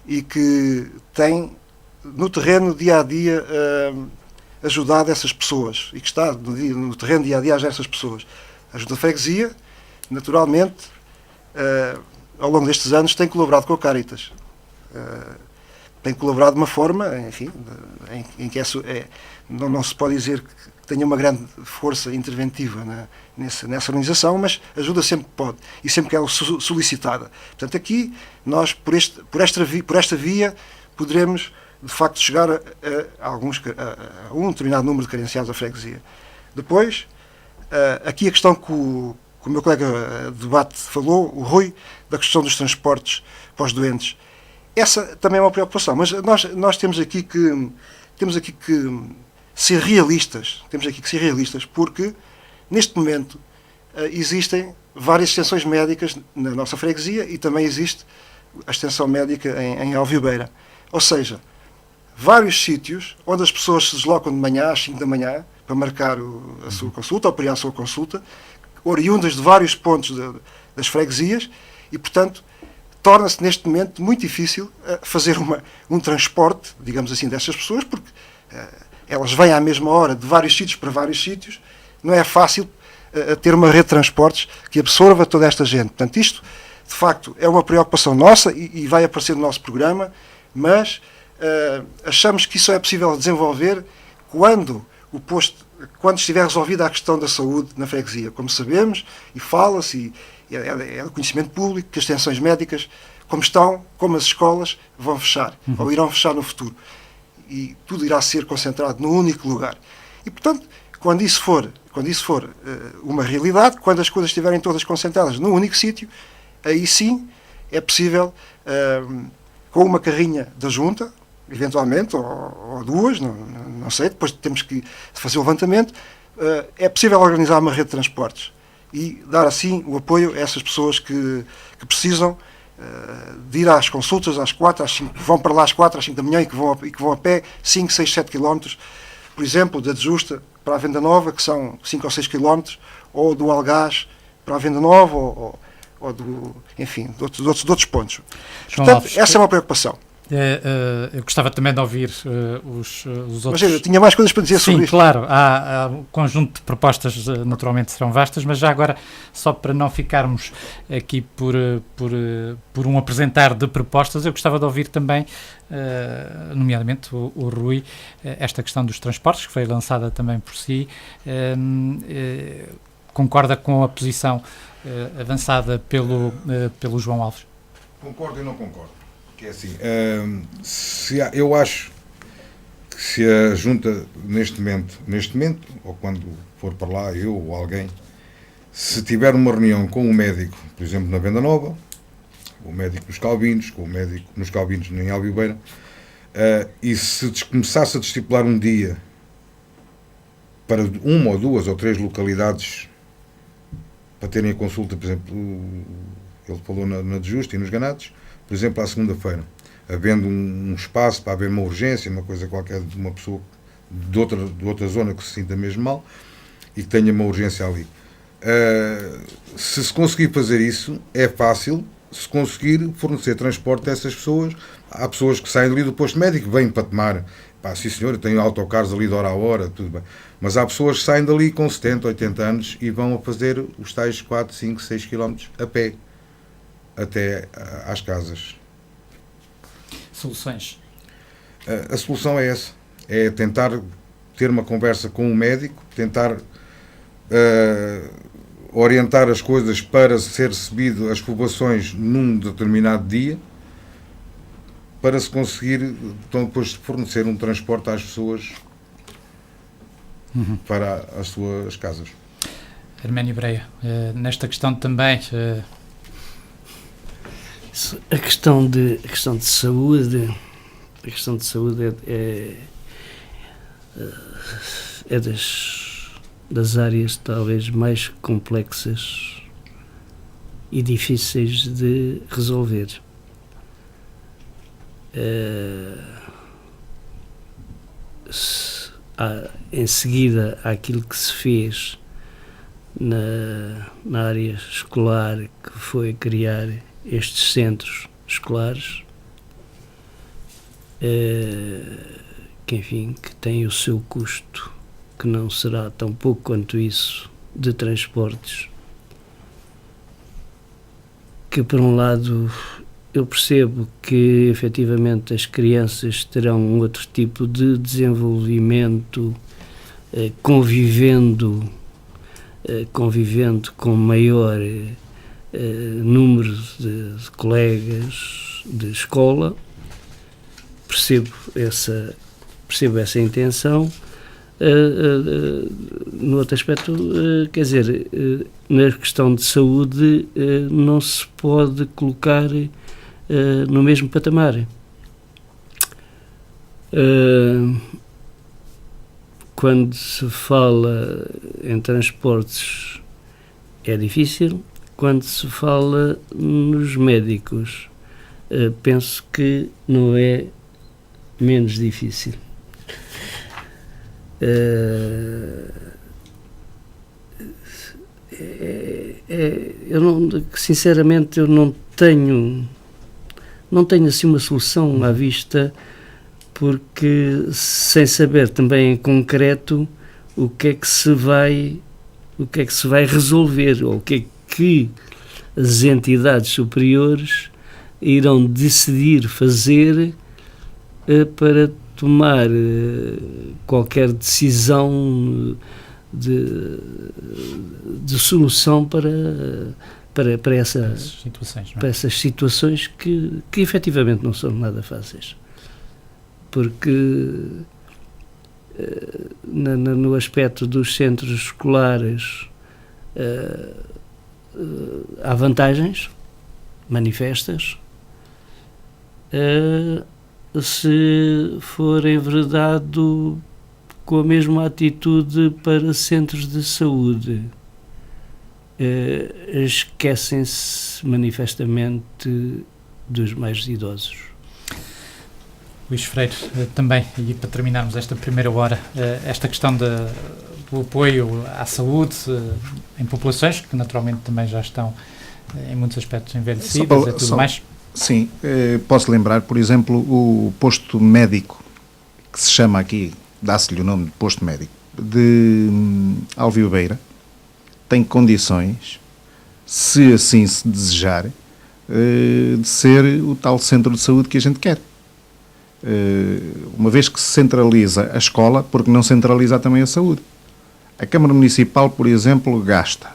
e que tem no terreno dia a dia ajudado essas pessoas, e que está no terreno dia a dia a ajudar essas pessoas. A Junta de Freguesia, naturalmente, ao longo destes anos, tem colaborado com a Caritas. Tem colaborado de uma forma, enfim, em que não se pode dizer que tenha uma grande força interventiva nessa organização, mas ajuda sempre que pode e sempre que é solicitada. Portanto, aqui, nós, por esta via, poderemos, de facto, chegar a um determinado número de carenciados da freguesia. Depois, aqui a questão que o meu colega de debate falou, o Rui, da questão dos transportes para os doentes. Essa também é uma preocupação, mas nós temos aqui que ser realistas, porque neste momento existem várias extensões médicas na nossa freguesia e também existe a extensão médica em Alvibeira. Ou seja, vários sítios onde as pessoas se deslocam de manhã às 5 da manhã para marcar a sua consulta ou para ir à sua consulta, oriundas de vários pontos das freguesias, e, portanto, torna-se neste momento muito difícil fazer um transporte, digamos assim, destas pessoas, porque elas vêm à mesma hora de vários sítios para vários sítios. Não é fácil ter uma rede de transportes que absorva toda esta gente. Portanto, isto, de facto, é uma preocupação nossa e vai aparecer no nosso programa, mas achamos que isso é possível desenvolver quando estiver resolvida a questão da saúde na freguesia. Como sabemos, e fala-se, e é do conhecimento público, que as extensões médicas, como as escolas, vão fechar, ou irão fechar no futuro. e tudo irá ser concentrado num único lugar. E, portanto, quando isso for uma realidade, quando as coisas estiverem todas concentradas num único sítio, aí sim é possível, com uma carrinha da junta, eventualmente, ou duas, não sei, depois temos que fazer o levantamento, é possível organizar uma rede de transportes e dar assim o apoio a essas pessoas que precisam de ir às consultas às 4, às 5, que vão para lá às 4, às 5 da manhã e que vão a pé 5, 6, 7 km, por exemplo, da Dejusta para a Venda Nova, que são 5 ou 6 km, ou do Algás para a Venda Nova, ou enfim, de outros pontos. João Portanto, Alves, essa é uma preocupação. eu gostava também de ouvir os outros... Mas eu tinha mais coisas para dizer sobre Sim, isto. claro, há um conjunto de propostas, naturalmente serão vastas, mas já agora, só para não ficarmos aqui por um apresentar de propostas, eu gostava de ouvir também, nomeadamente o Rui, esta questão dos transportes, que foi lançada também por si, concorda com a posição avançada pelo João Alves? Concordo e não concordo. Que é assim, eu acho que se a Junta, neste momento, ou quando for para lá, eu ou alguém, se tiver uma reunião com o médico, por exemplo, na Venda Nova, com o médico nos Calvinos, com o médico nos Calvinos em Alvibeira, e se começasse a estipular um dia para uma ou duas ou três localidades para terem a consulta, por exemplo, ele falou na Dejusta e nos Ganados, por exemplo, à segunda-feira, havendo um espaço para haver uma urgência, uma coisa qualquer de uma pessoa de outra zona que se sinta mesmo mal e que tenha uma urgência ali. Se conseguir fazer isso, é fácil. Se conseguir fornecer transporte a essas pessoas, há pessoas que saem ali do posto médico, vêm para tomar, sim senhor, eu tenho autocarros ali de hora a hora, tudo bem. Mas há pessoas que saem dali com 70, 80 anos e vão a fazer os tais 4, 5, 6 km a pé, até às casas. Soluções? A solução é essa, é tentar ter uma conversa com o médico, tentar orientar as coisas para ser recebido as povoações num determinado dia, para se conseguir então, depois fornecer um transporte às pessoas para as suas casas. Arménio Breia, nesta questão também... A questão de saúde é das áreas talvez mais complexas e difíceis de resolver. Em seguida àquilo que se fez na área escolar, que foi criar estes centros escolares, que tem o seu custo, que não será tão pouco quanto isso, de transportes, que por um lado eu percebo que efetivamente as crianças terão um outro tipo de desenvolvimento, convivendo com maior número de colegas de escola. Percebo essa intenção. No outro aspecto, quer dizer, na questão de saúde não se pode colocar no mesmo patamar. Quando se fala em transportes é difícil. Quando se fala nos médicos, penso que não é menos difícil. Sinceramente, eu não tenho assim uma solução à vista, porque sem saber também em concreto o que é que se vai resolver, ou o que é que as entidades superiores irão decidir fazer para tomar qualquer decisão de solução para essas situações que efetivamente não são nada fáceis. porque no aspecto dos centros escolares há vantagens manifestas. Se for enveredado com a mesma atitude para centros de saúde, esquecem-se manifestamente dos mais idosos. Luís Freire, também, e para terminarmos esta primeira hora, esta questão do apoio à saúde em populações que naturalmente também já estão em muitos aspectos envelhecidas e tudo mais. Sim, posso lembrar, por exemplo, o posto médico, que se chama aqui, dá-se-lhe o nome de posto médico, de Alviobeira, tem condições, se assim se desejar, de ser o tal centro de saúde que a gente quer. Uma vez que se centraliza a escola, porque não centraliza também a saúde? A Câmara Municipal, por exemplo, gasta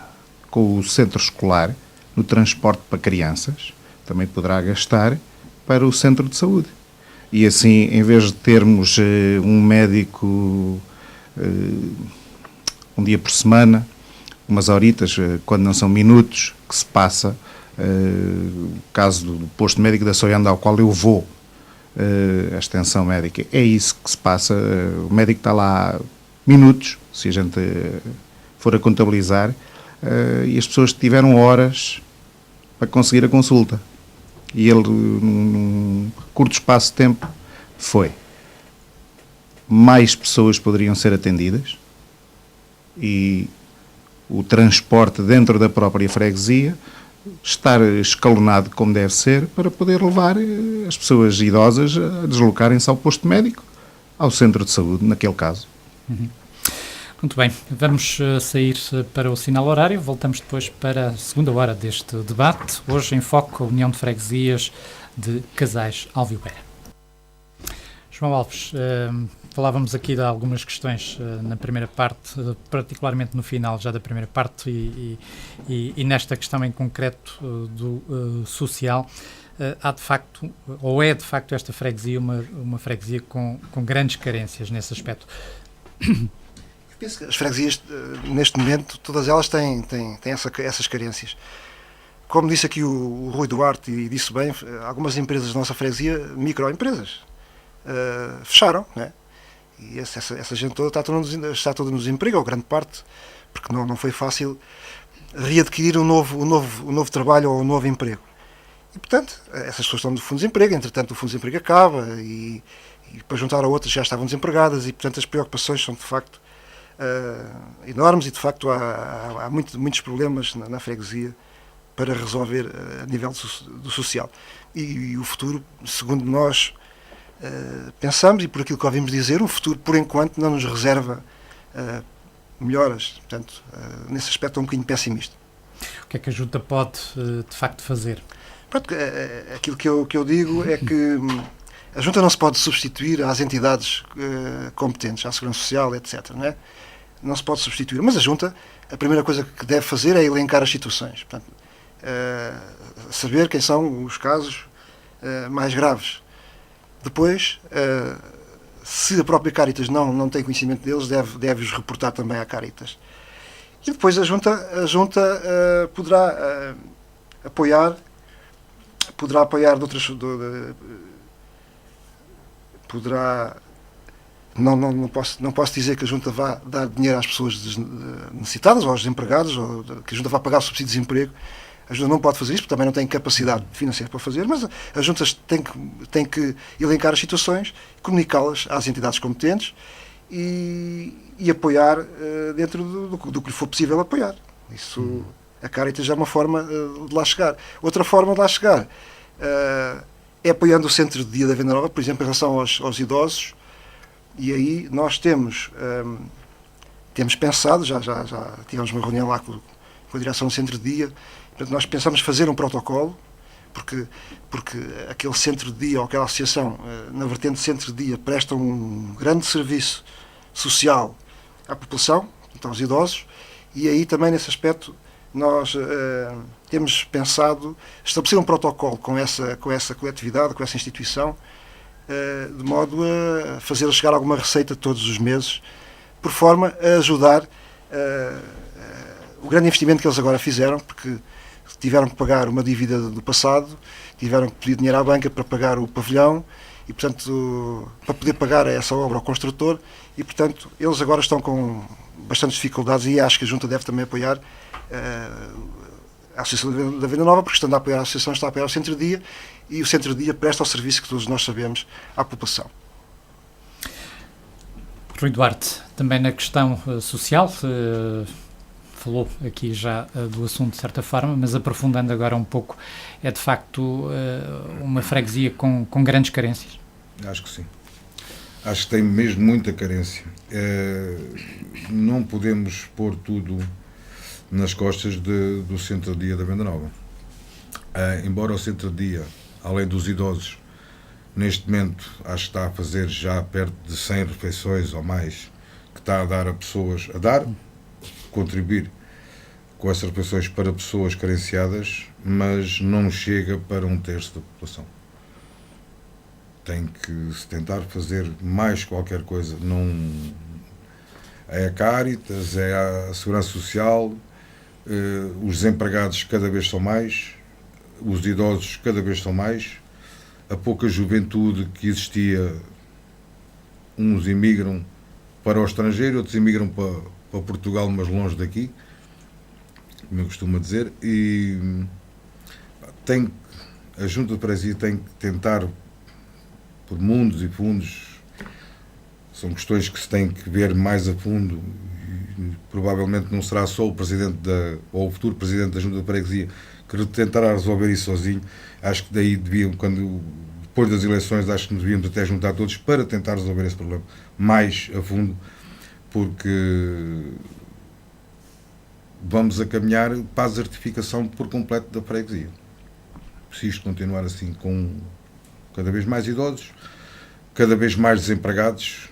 com o centro escolar no transporte para crianças, também poderá gastar para o centro de saúde. E assim, em vez de termos um médico um dia por semana, umas horitas, quando não são minutos, que se passa, o caso do posto médico da Soianda ao qual eu vou, a extensão médica, é isso que se passa. O médico está lá minutos, se a gente for a contabilizar, e as pessoas tiveram horas para conseguir a consulta. E ele, num curto espaço de tempo, foi. Mais pessoas poderiam ser atendidas e o transporte dentro da própria freguesia estar escalonado como deve ser para poder levar as pessoas idosas a deslocarem-se ao posto médico, ao centro de saúde, naquele caso. Uhum. Muito bem, vamos sair para o sinal horário, voltamos depois para a segunda hora deste debate. Hoje em foco a União de Freguesias de Casais Alviobeira. João Alves, falávamos aqui de algumas questões na primeira parte, particularmente no final já da primeira parte e nesta questão em concreto do social. Há de facto, ou é de facto esta freguesia uma freguesia com grandes carências nesse aspecto? Penso que as freguesias, neste momento, todas elas têm essas carências. Como disse aqui o Rui Duarte, e disse bem, algumas empresas da nossa freguesia, microempresas, fecharam, né? E essa gente toda está toda no desemprego, ou grande parte, porque não foi fácil readquirir um novo trabalho ou um novo emprego. E, portanto, essas pessoas estão no fundo de desemprego, entretanto o fundo de desemprego acaba, e para juntar a outras já estavam desempregadas, e, portanto, as preocupações são, de facto, enormes, e de facto há muitos problemas na freguesia para resolver a nível do social. E o futuro, segundo nós pensamos, e por aquilo que ouvimos dizer, o futuro, por enquanto, não nos reserva melhoras. Portanto, nesse aspecto é um bocadinho pessimista. O que é que a Junta pode, de facto, fazer? Pronto, aquilo que eu digo é que a Junta não se pode substituir às entidades competentes, à Segurança Social, etc. Não se pode substituir. Mas a Junta, a primeira coisa que deve fazer é elencar as situações. Portanto, saber quem são os casos mais graves. Depois, se a própria Cáritas não tem conhecimento deles, deve-os reportar também à Cáritas. E depois a Junta poderá apoiar de outras... Não posso dizer que a Junta vá dar dinheiro às pessoas necessitadas ou aos desempregados, ou que a Junta vá pagar o subsídio de desemprego. A Junta não pode fazer isso, porque também não tem capacidade financeira para fazer, mas a Junta tem que elencar as situações, comunicá-las às entidades competentes e apoiar dentro do que lhe for possível apoiar. Isso, a Cáritas já é uma forma de lá chegar. Outra forma de lá chegar é apoiando o Centro de Dia da Venda Nova, por exemplo, em relação aos idosos. E aí nós temos pensado, já tivemos uma reunião lá com a direção do Centro de Dia, portanto nós pensamos fazer um protocolo, porque aquele Centro de Dia ou aquela associação, na vertente Centro de Dia, presta um grande serviço social à população, portanto, aos idosos, e aí também nesse aspecto nós temos pensado estabelecer um protocolo com essa coletividade, com essa instituição, de modo a fazer chegar alguma receita todos os meses, por forma a ajudar o grande investimento que eles agora fizeram, porque tiveram que pagar uma dívida do passado, tiveram que pedir dinheiro à banca para pagar o pavilhão e, portanto, para poder pagar essa obra ao construtor, e, portanto, eles agora estão com bastantes dificuldades, e acho que a Junta deve também apoiar a Associação da Venda Nova, porque estando a apoiar a Associação, está a apoiar o Centro-Dia, e o Centro-Dia presta o serviço que todos nós sabemos à população. Rui Duarte, também na questão social, falou aqui já do assunto de certa forma, mas aprofundando agora um pouco, é de facto uma freguesia com grandes carências? Acho que sim. Acho que tem mesmo muita carência. Não podemos pôr tudo nas costas do Centro-Dia da Venda Nova. Embora o Centro-Dia, além dos idosos, neste momento acho que está a fazer já perto de 100 refeições ou mais, que está a dar a pessoas, contribuir com essas refeições para pessoas carenciadas, mas não chega para 1/3 da população. Tem que se tentar fazer mais qualquer coisa. Não é a Caritas, é a Segurança Social, os desempregados cada vez são mais, os idosos cada vez são mais, a pouca juventude que existia, uns imigram para o estrangeiro, outros imigram para Portugal, mas longe daqui, como eu costumo dizer, e a Junta de Freguesia tem que tentar, por mundos e fundos, são questões que se tem que ver mais a fundo, e provavelmente não será só o Presidente ou o futuro Presidente da Junta de Freguesia que tentará resolver isso sozinho. Acho que daí depois das eleições, acho que nos devíamos até juntar todos para tentar resolver esse problema mais a fundo, porque vamos a caminhar para a desertificação por completo da freguesia. Se isto continuar assim, com cada vez mais idosos, cada vez mais desempregados,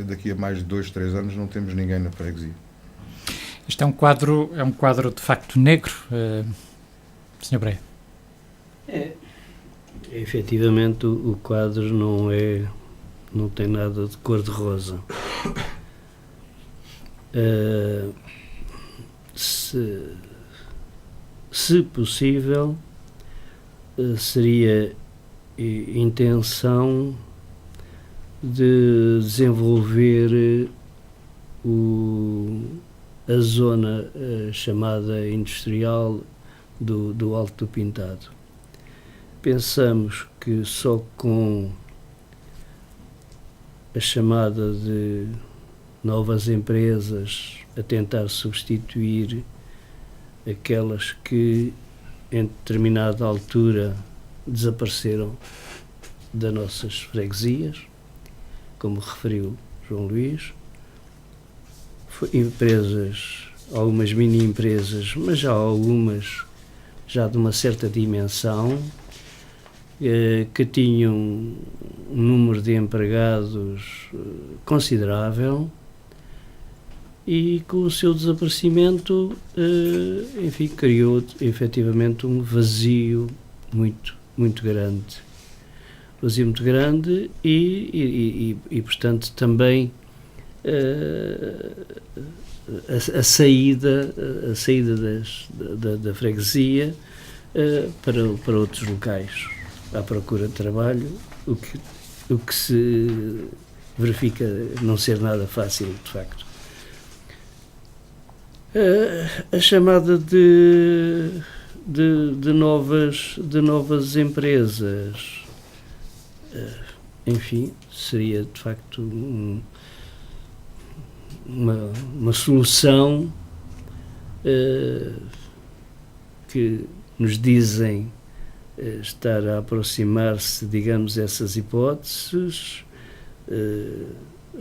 daqui a mais de 2, 3 anos não temos ninguém na freguesia. Isto é um quadro de facto negro, Sr. Breia? Efetivamente o quadro não tem nada de cor-de-rosa. Se possível, seria intenção de desenvolver a zona chamada industrial do Alto do Pintado. Pensamos que só com a chamada de novas empresas a tentar substituir aquelas que em determinada altura desapareceram das nossas freguesias, como referiu João Luís, empresas, algumas mini-empresas, mas já algumas já de uma certa dimensão, que tinham um número de empregados considerável, e com o seu desaparecimento, enfim, criou efetivamente um vazio muito grande. Vazio muito grande e portanto, também a saída da freguesia para outros locais, à procura de trabalho, o que se verifica não ser nada fácil, de facto. A chamada de novas empresas, enfim, seria de facto uma solução que nos dizem estar a aproximar-se, digamos, essas hipóteses,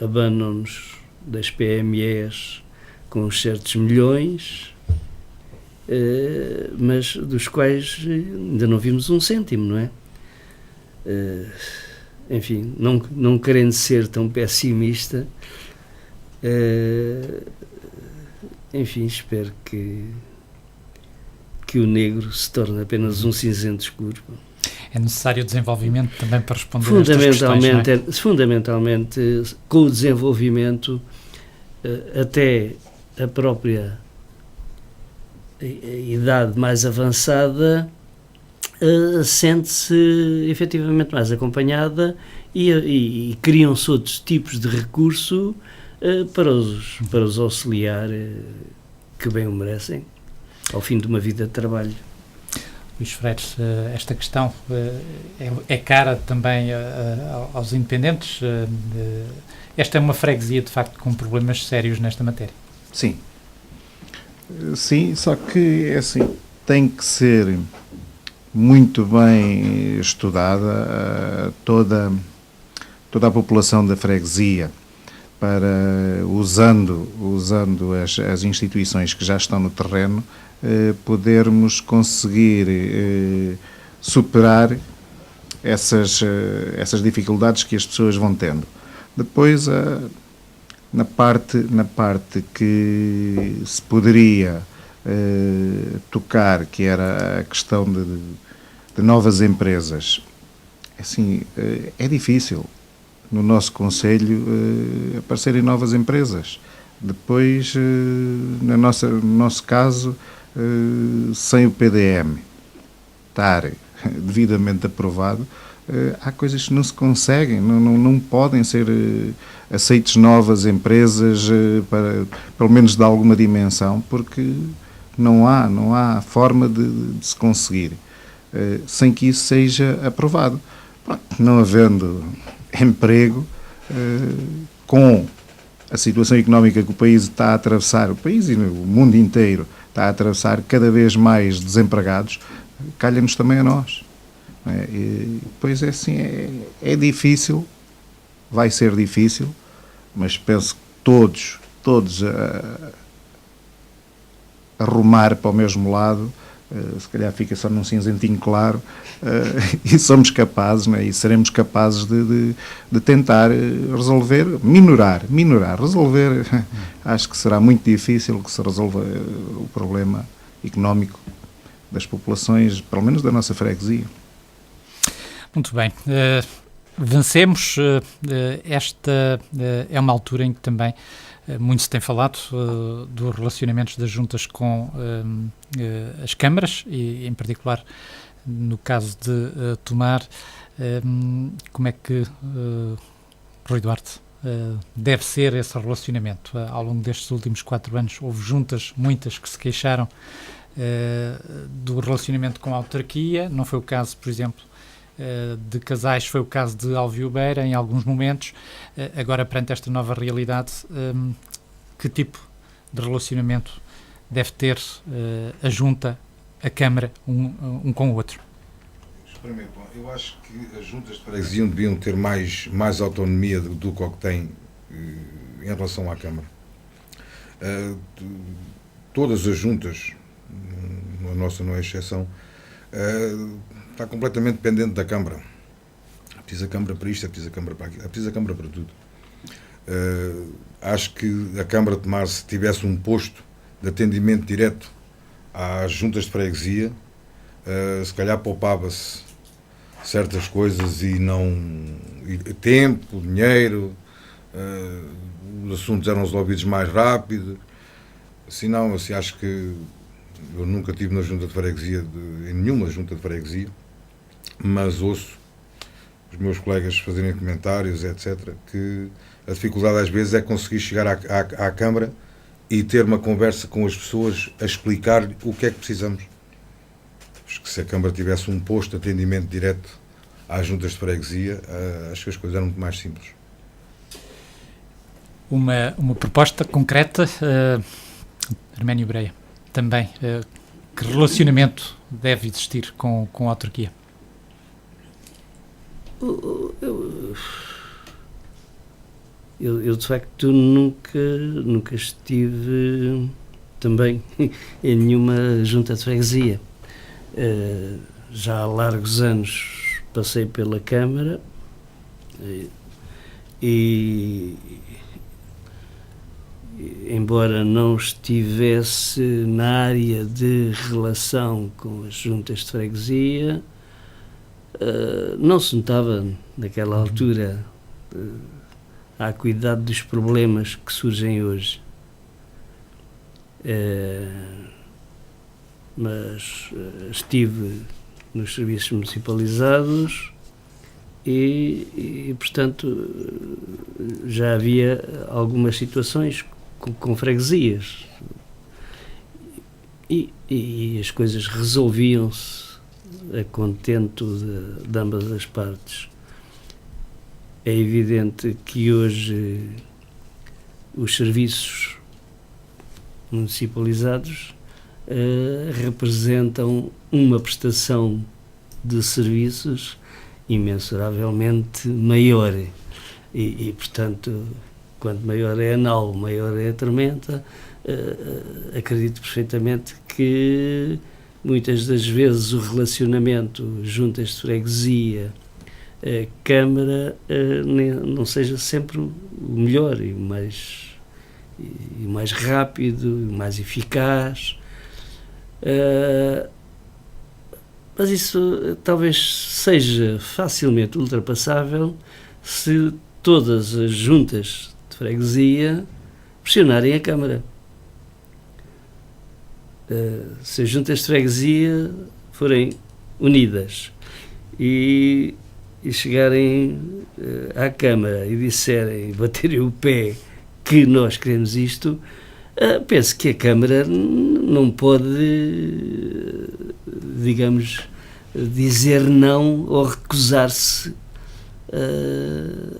abanam-nos das PMEs com certos milhões, mas dos quais ainda não vimos um cêntimo, não é? Enfim, não querendo ser tão pessimista, enfim, espero que o negro se torne apenas um cinzento escuro. é necessário desenvolvimento também para responder a estas questões, não é? Fundamentalmente, com o desenvolvimento, até a própria idade mais avançada sente-se efetivamente mais acompanhada e criam-se outros tipos de recurso para os auxiliar que bem o merecem ao fim de uma vida de trabalho. Luís Freires, esta questão é cara também aos independentes. Esta é uma freguesia, de facto, com problemas sérios nesta matéria. Sim. Sim, só que é assim, tem que ser muito bem estudada toda a população da freguesia para, usando as instituições que já estão no terreno, podermos conseguir superar essas dificuldades que as pessoas vão tendo. Depois, na parte que se poderia tocar, que era a questão de novas empresas, assim, é difícil no nosso concelho aparecerem novas empresas. Depois, no nosso caso, sem o PDM estar devidamente aprovado, há coisas que não se conseguem, não podem ser aceites novas empresas, pelo menos de alguma dimensão, porque não há forma de se conseguir, sem que isso seja aprovado. Não havendo emprego, com a situação económica que o país está a atravessar, o país e o mundo inteiro está a atravessar cada vez mais desempregados, calha-nos também a nós. Pois é assim, é difícil, vai ser difícil, mas penso que todos a rumar para o mesmo lado, se calhar fica só num cinzentinho claro, e somos capazes, e seremos capazes de tentar resolver, minorar, resolver. Acho que será muito difícil que se resolva o problema económico das populações, pelo menos da nossa freguesia. Muito bem. Vencemos. Esta é uma altura em que também muito se tem falado dos relacionamentos das juntas com as câmaras e, em particular, no caso de Tomar. Como é que, Rui Duarte, deve ser esse relacionamento? Ao longo destes últimos 4 anos houve juntas, muitas, que se queixaram do relacionamento com a autarquia. Não foi o caso, por exemplo, de Casais, foi o caso de Alvio Beira em alguns momentos. Agora, perante esta nova realidade, que tipo de relacionamento deve ter a Junta, a Câmara, um com o outro? Primeiro, eu acho que as juntas de freguesia deviam ter mais autonomia do que o que têm em relação à Câmara. Todas as juntas, a nossa não é exceção, está completamente dependente da Câmara. É preciso a Câmara para isto, é preciso a Câmara para aquilo, é preciso a Câmara para tudo. Acho que a Câmara de Tomar, se tivesse um posto de atendimento direto às juntas de freguesia, se calhar poupava-se certas coisas e tempo, dinheiro, os assuntos eram resolvidos mais rápido. Assim não, assim, acho que eu nunca estive na junta de freguesia, em nenhuma junta de freguesia, mas ouço os meus colegas fazerem comentários, etc., que a dificuldade às vezes é conseguir chegar à Câmara e ter uma conversa com as pessoas a explicar o que é que precisamos. Acho que se a Câmara tivesse um posto de atendimento direto às juntas de freguesia, acho que as coisas eram muito mais simples. Uma proposta concreta, Arménio Breia, também, que relacionamento deve existir com a autarquia? Eu de facto nunca estive também em nenhuma junta de freguesia. Já há largos anos passei pela Câmara e embora não estivesse na área de relação com as juntas de freguesia, não se notava naquela altura a acuidade dos problemas que surgem hoje. Mas estive nos serviços municipalizados e, portanto, já havia algumas situações com freguesias e as coisas resolviam-se a contento de ambas as partes. É evidente que hoje os serviços municipalizados representam uma prestação de serviços imensuravelmente maior e, portanto, quanto maior é a nau, maior é a tormenta. Acredito perfeitamente que muitas das vezes o relacionamento juntas de freguesia, Câmara, não seja sempre o melhor e o mais rápido, o mais eficaz. Mas isso talvez seja facilmente ultrapassável se todas as juntas de freguesia pressionarem a Câmara. Se as juntas de freguesia forem unidas e chegarem à Câmara e disserem, baterem o pé que nós queremos isto, penso que a Câmara não pode, digamos, dizer não ou recusar-se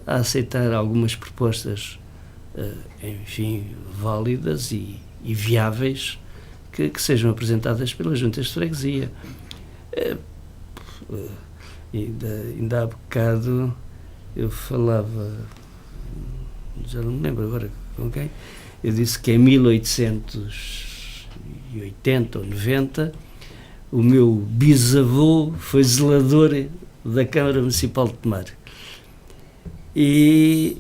a aceitar algumas propostas, enfim, válidas e viáveis que sejam apresentadas pelas juntas de freguesia. Ainda há bocado eu falava, já não me lembro agora com quem, eu disse que em 1880 ou 90 o meu bisavô foi zelador da Câmara Municipal de Tomar. E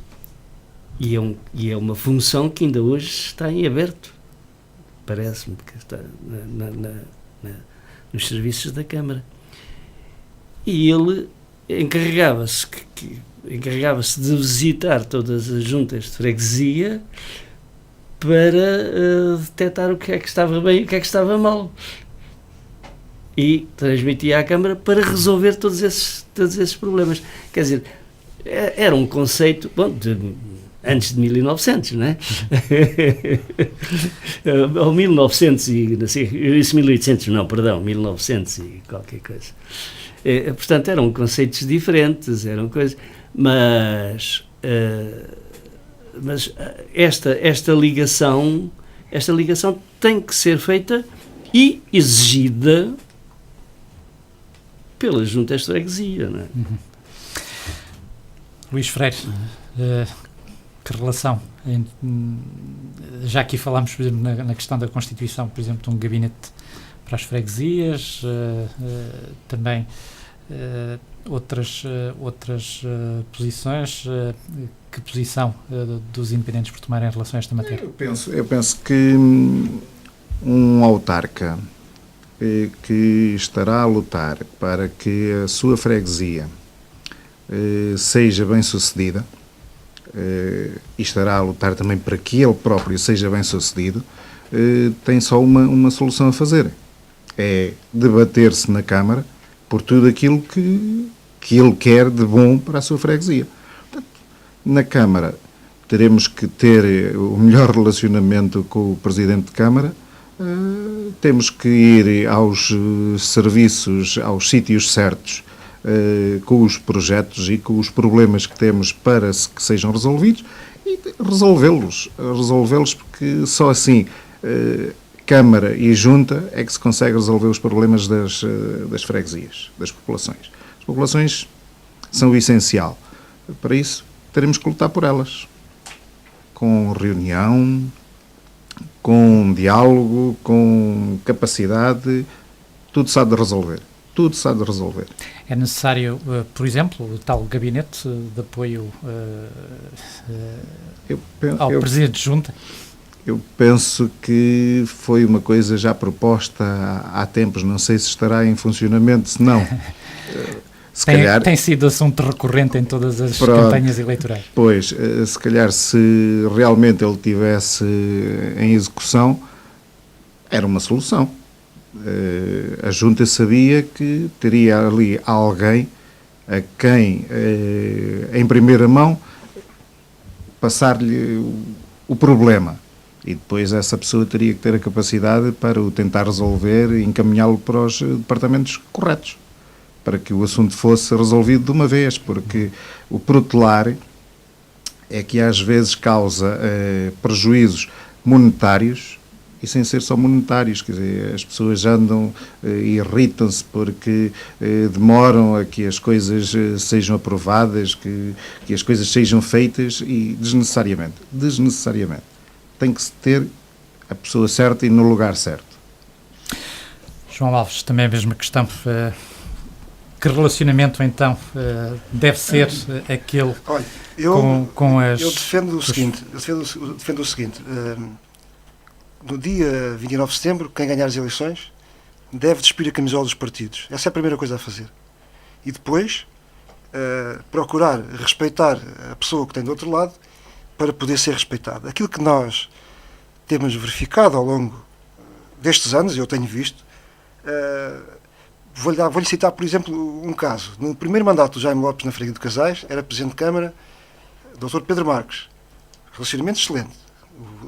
é uma função que ainda hoje está em aberto. Parece-me que está nos serviços da Câmara. E ele encarregava-se de visitar todas as juntas de freguesia para detectar o que é que estava bem e o que é que estava mal. E transmitia à Câmara para resolver todos esses problemas. Quer dizer, era um conceito, bom, antes de 1900, não é? Ou 1900 e, não sei, eu disse 1800, não, perdão, 1900 e qualquer coisa. Portanto, eram conceitos diferentes, eram coisas, mas esta ligação tem que ser feita e exigida pelas juntas de freguesia, não é? Luís Freire, que relação, já aqui falámos, por exemplo, na questão da constituição, por exemplo, de um gabinete para as freguesias, também outras posições, que posição dos independentes por tomar em relação a esta matéria? Eu penso que um autarca que estará a lutar para que a sua freguesia seja bem sucedida, e estará a lutar também para que ele próprio seja bem sucedido, tem só uma solução a fazer: é debater-se na Câmara por tudo aquilo que ele quer de bom para a sua freguesia. Portanto, na Câmara teremos que ter o melhor relacionamento com o Presidente de Câmara, temos que ir aos serviços, aos sítios certos, com os projetos e com os problemas que temos para que sejam resolvidos e resolvê-los, porque só assim Câmara e Junta é que se consegue resolver os problemas das freguesias, das populações. As populações são o essencial. Para isso, teremos que lutar por elas, com reunião, com diálogo, com capacidade, tudo se há de resolver. Tudo se há de resolver. É necessário, por exemplo, o tal gabinete de apoio ao Presidente de Junta? Eu penso que foi uma coisa já proposta há tempos, não sei se estará em funcionamento, se não. Tem sido assunto recorrente em todas as campanhas eleitorais. Pois, se calhar se realmente ele tivesse em execução, era uma solução. A Junta sabia que teria ali alguém a quem, em primeira mão, passar-lhe o problema. E depois essa pessoa teria que ter a capacidade para o tentar resolver e encaminhá-lo para os departamentos corretos, para que o assunto fosse resolvido de uma vez, porque o protelar é que às vezes causa prejuízos monetários e sem ser só monetários, quer dizer, as pessoas andam e irritam-se porque demoram a que as coisas sejam aprovadas, que as coisas sejam feitas e desnecessariamente. Tem que se ter a pessoa certa e no lugar certo. João Alves, também a mesma questão. Que relacionamento, então, deve ser aquele? Olha, com as... Eu defendo o seguinte, no dia 29 de setembro, quem ganhar as eleições deve despir a camisola dos partidos. Essa é a primeira coisa a fazer. E depois, procurar respeitar a pessoa que tem do outro lado para poder ser respeitada. Aquilo que nós temos verificado ao longo destes anos, eu tenho visto, vou-lhe citar, por exemplo, um caso. No primeiro mandato do Jaime Lopes na Freguesia de Casais, era Presidente de Câmara, Dr. Pedro Marques. Relacionamento excelente.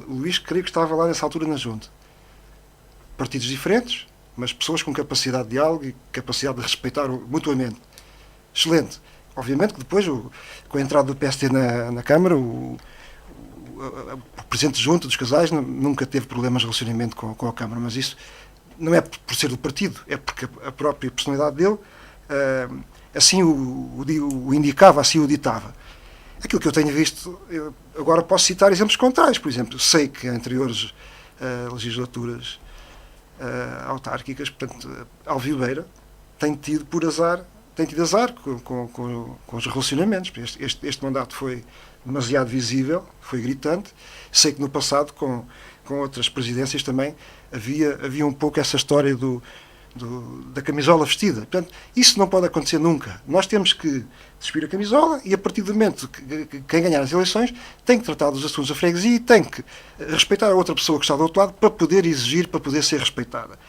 O Luís, creio que estava lá nessa altura na Junta. Partidos diferentes, mas pessoas com capacidade de diálogo e capacidade de respeitar mutuamente. Excelente. Obviamente que depois, com a entrada do PSD na Câmara, o Presidente de Junta dos Casais nunca teve problemas de relacionamento com a Câmara, mas isso não é por ser do partido, é porque a própria personalidade dele assim o indicava, assim o ditava. Aquilo que eu tenho visto, eu agora posso citar exemplos contrários. Por exemplo, sei que em anteriores legislaturas autárquicas, portanto, Alvio Beira tem tido azar com os relacionamentos. Este mandato foi demasiado visível, foi gritante. Sei que no passado, com outras presidências também, havia um pouco essa história da camisola vestida. Portanto, isso não pode acontecer nunca. Nós temos que despir a camisola e, a partir do momento que quem ganhar as eleições tem que tratar dos assuntos da freguesia e tem que respeitar a outra pessoa que está do outro lado para poder exigir, para poder ser respeitada.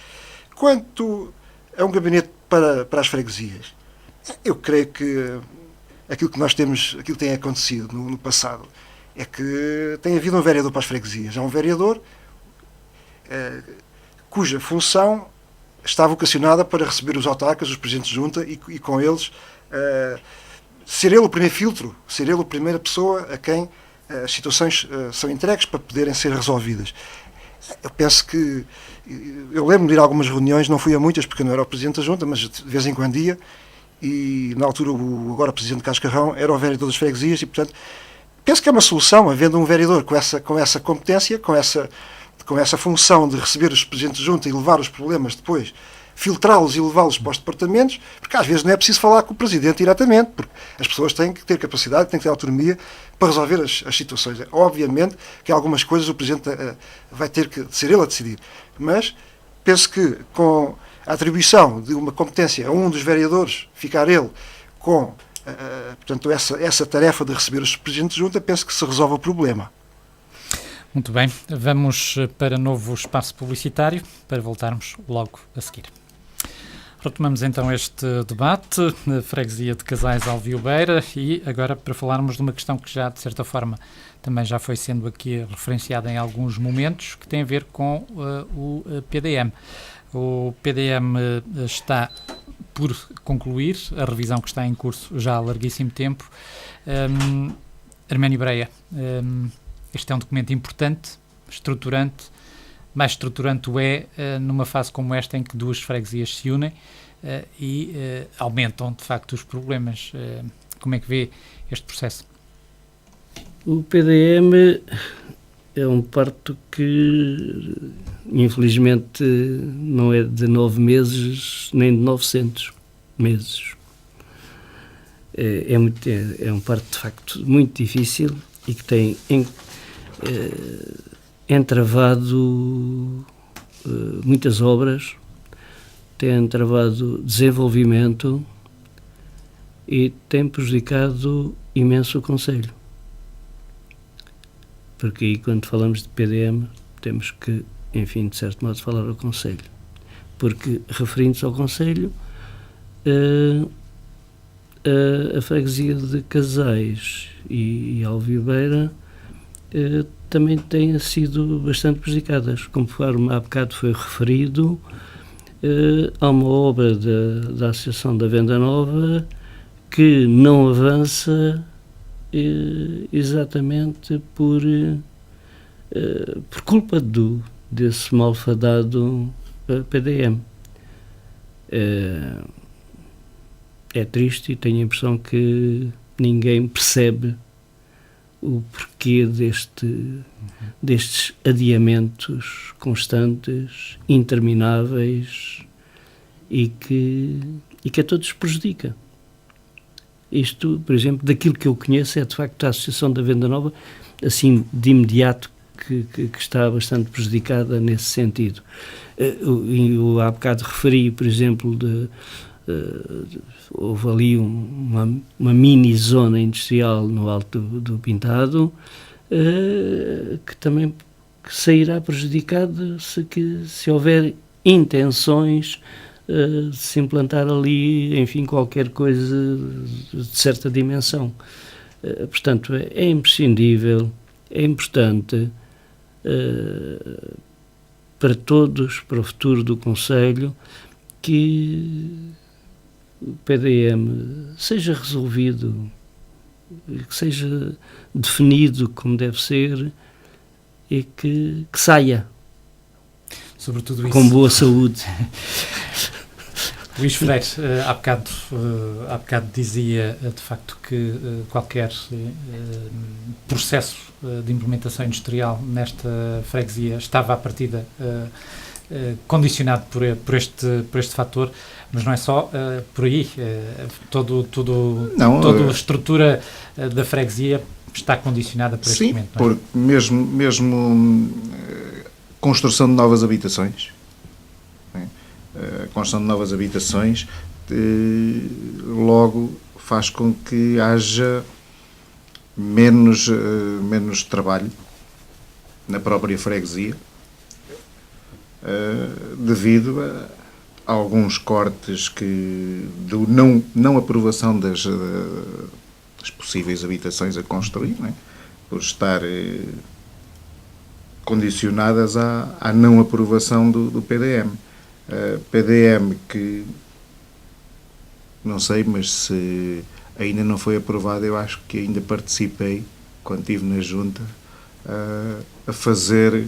Quanto a um gabinete para as freguesias, eu creio que aquilo que nós temos, aquilo que tem acontecido no passado, é que tem havido um vereador para as freguesias. Há um vereador cuja função está vocacionada para receber os autarcas, os presidentes de junta e com eles ser ele o primeiro filtro, ser ele a primeira pessoa a quem as situações são entregues para poderem ser resolvidas. Eu penso que, eu lembro de ir a algumas reuniões, não fui a muitas porque eu não era o presidente da junta, mas de vez em quando ia, e na altura o agora presidente de Cascarrão era o vereador das freguesias e, portanto, penso que é uma solução, havendo um vereador com essa competência, com essa função de receber os presidentes de junta e levar os problemas depois, filtrá-los e levá-los para os departamentos, porque às vezes não é preciso falar com o presidente diretamente, porque as pessoas têm que ter capacidade, têm que ter autonomia para resolver as situações. Obviamente que algumas coisas o presidente vai ter que ser ele a decidir, mas penso que com a atribuição de uma competência a um dos vereadores, ficar ele com portanto, essa tarefa de receber os presidentes de junta, penso que se resolve o problema. Muito bem, vamos para novo espaço publicitário, para voltarmos logo a seguir. Retomamos então este debate na freguesia de Casais Alvio Beira e agora para falarmos de uma questão que já, de certa forma, também já foi sendo aqui referenciada em alguns momentos, que tem a ver com o PDM. O PDM está por concluir a revisão que está em curso já há larguíssimo tempo. Arménio Breia, este é um documento importante, estruturante. Mais estruturante é numa fase como esta em que duas freguesias se unem e aumentam de facto os problemas. Como é que vê este processo? O PDM é um parto que infelizmente não é de 9 meses nem de 900 meses. É um parto de facto muito difícil e que tem entravado muitas obras, tem entravado desenvolvimento e tem prejudicado imenso o concelho. Porque aí, quando falamos de PDM, temos que, enfim, de certo modo, falar ao concelho. Porque, referindo-se ao concelho, a freguesia de Casais e Alviobeira também têm sido bastante prejudicadas. Conforme há bocado foi referido, há uma obra da Associação da Venda Nova que não avança exatamente por culpa desse malfadado PDM. É triste e tenho a impressão que ninguém percebe o porquê destes adiamentos constantes, intermináveis e que a todos prejudica. Isto, por exemplo, daquilo que eu conheço é de facto a Associação da Venda Nova, assim de imediato, que está bastante prejudicada nesse sentido. Eu há bocado referi, por exemplo, houve ali uma mini zona industrial no Alto do Pintado que também sairá prejudicada se houver intenções de se implantar ali, enfim, qualquer coisa de certa dimensão. Portanto, é imprescindível, é importante para todos, para o futuro do concelho, que o PDM seja resolvido, que seja definido como deve ser e que saia. Sobretudo isso. Com boa saúde. Luís Freire, há bocado dizia de facto que qualquer processo de implementação industrial nesta freguesia estava à partida condicionado por este fator, mas não é só por aí. Toda a estrutura da freguesia está condicionada por este momento. Não é? Porque mesmo construção de novas habitações, a construção de novas habitações logo faz com que haja menos trabalho na própria freguesia, devido a alguns cortes do não aprovação das possíveis habitações a construir, não é? Por estar condicionadas à não aprovação do PDM. PDM que, não sei, mas se ainda não foi aprovado, eu acho que ainda participei, quando estive na junta, a fazer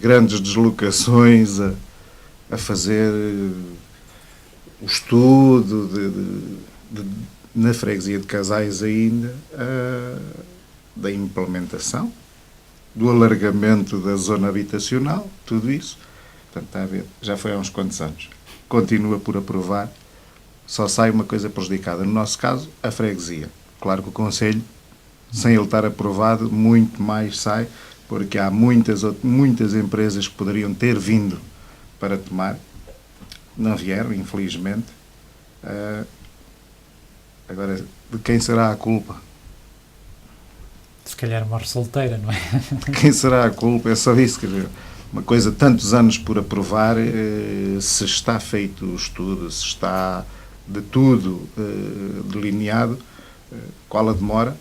grandes deslocações, a fazer o estudo na freguesia de Casais ainda, da implementação, do alargamento da zona habitacional, tudo isso. Portanto, está a ver, já foi há uns quantos anos. Continua por aprovar, só sai uma coisa prejudicada. No nosso caso, a freguesia. Claro que o concelho, sem ele estar aprovado, muito mais sai, porque há muitas empresas que poderiam ter vindo para tomar, não vieram, infelizmente. Agora, de quem será a culpa? Se calhar morre solteira, não é? De quem será a culpa? É só isso, quer dizer, uma coisa tantos anos por aprovar, se está feito o estudo, se está de tudo delineado, qual a demora?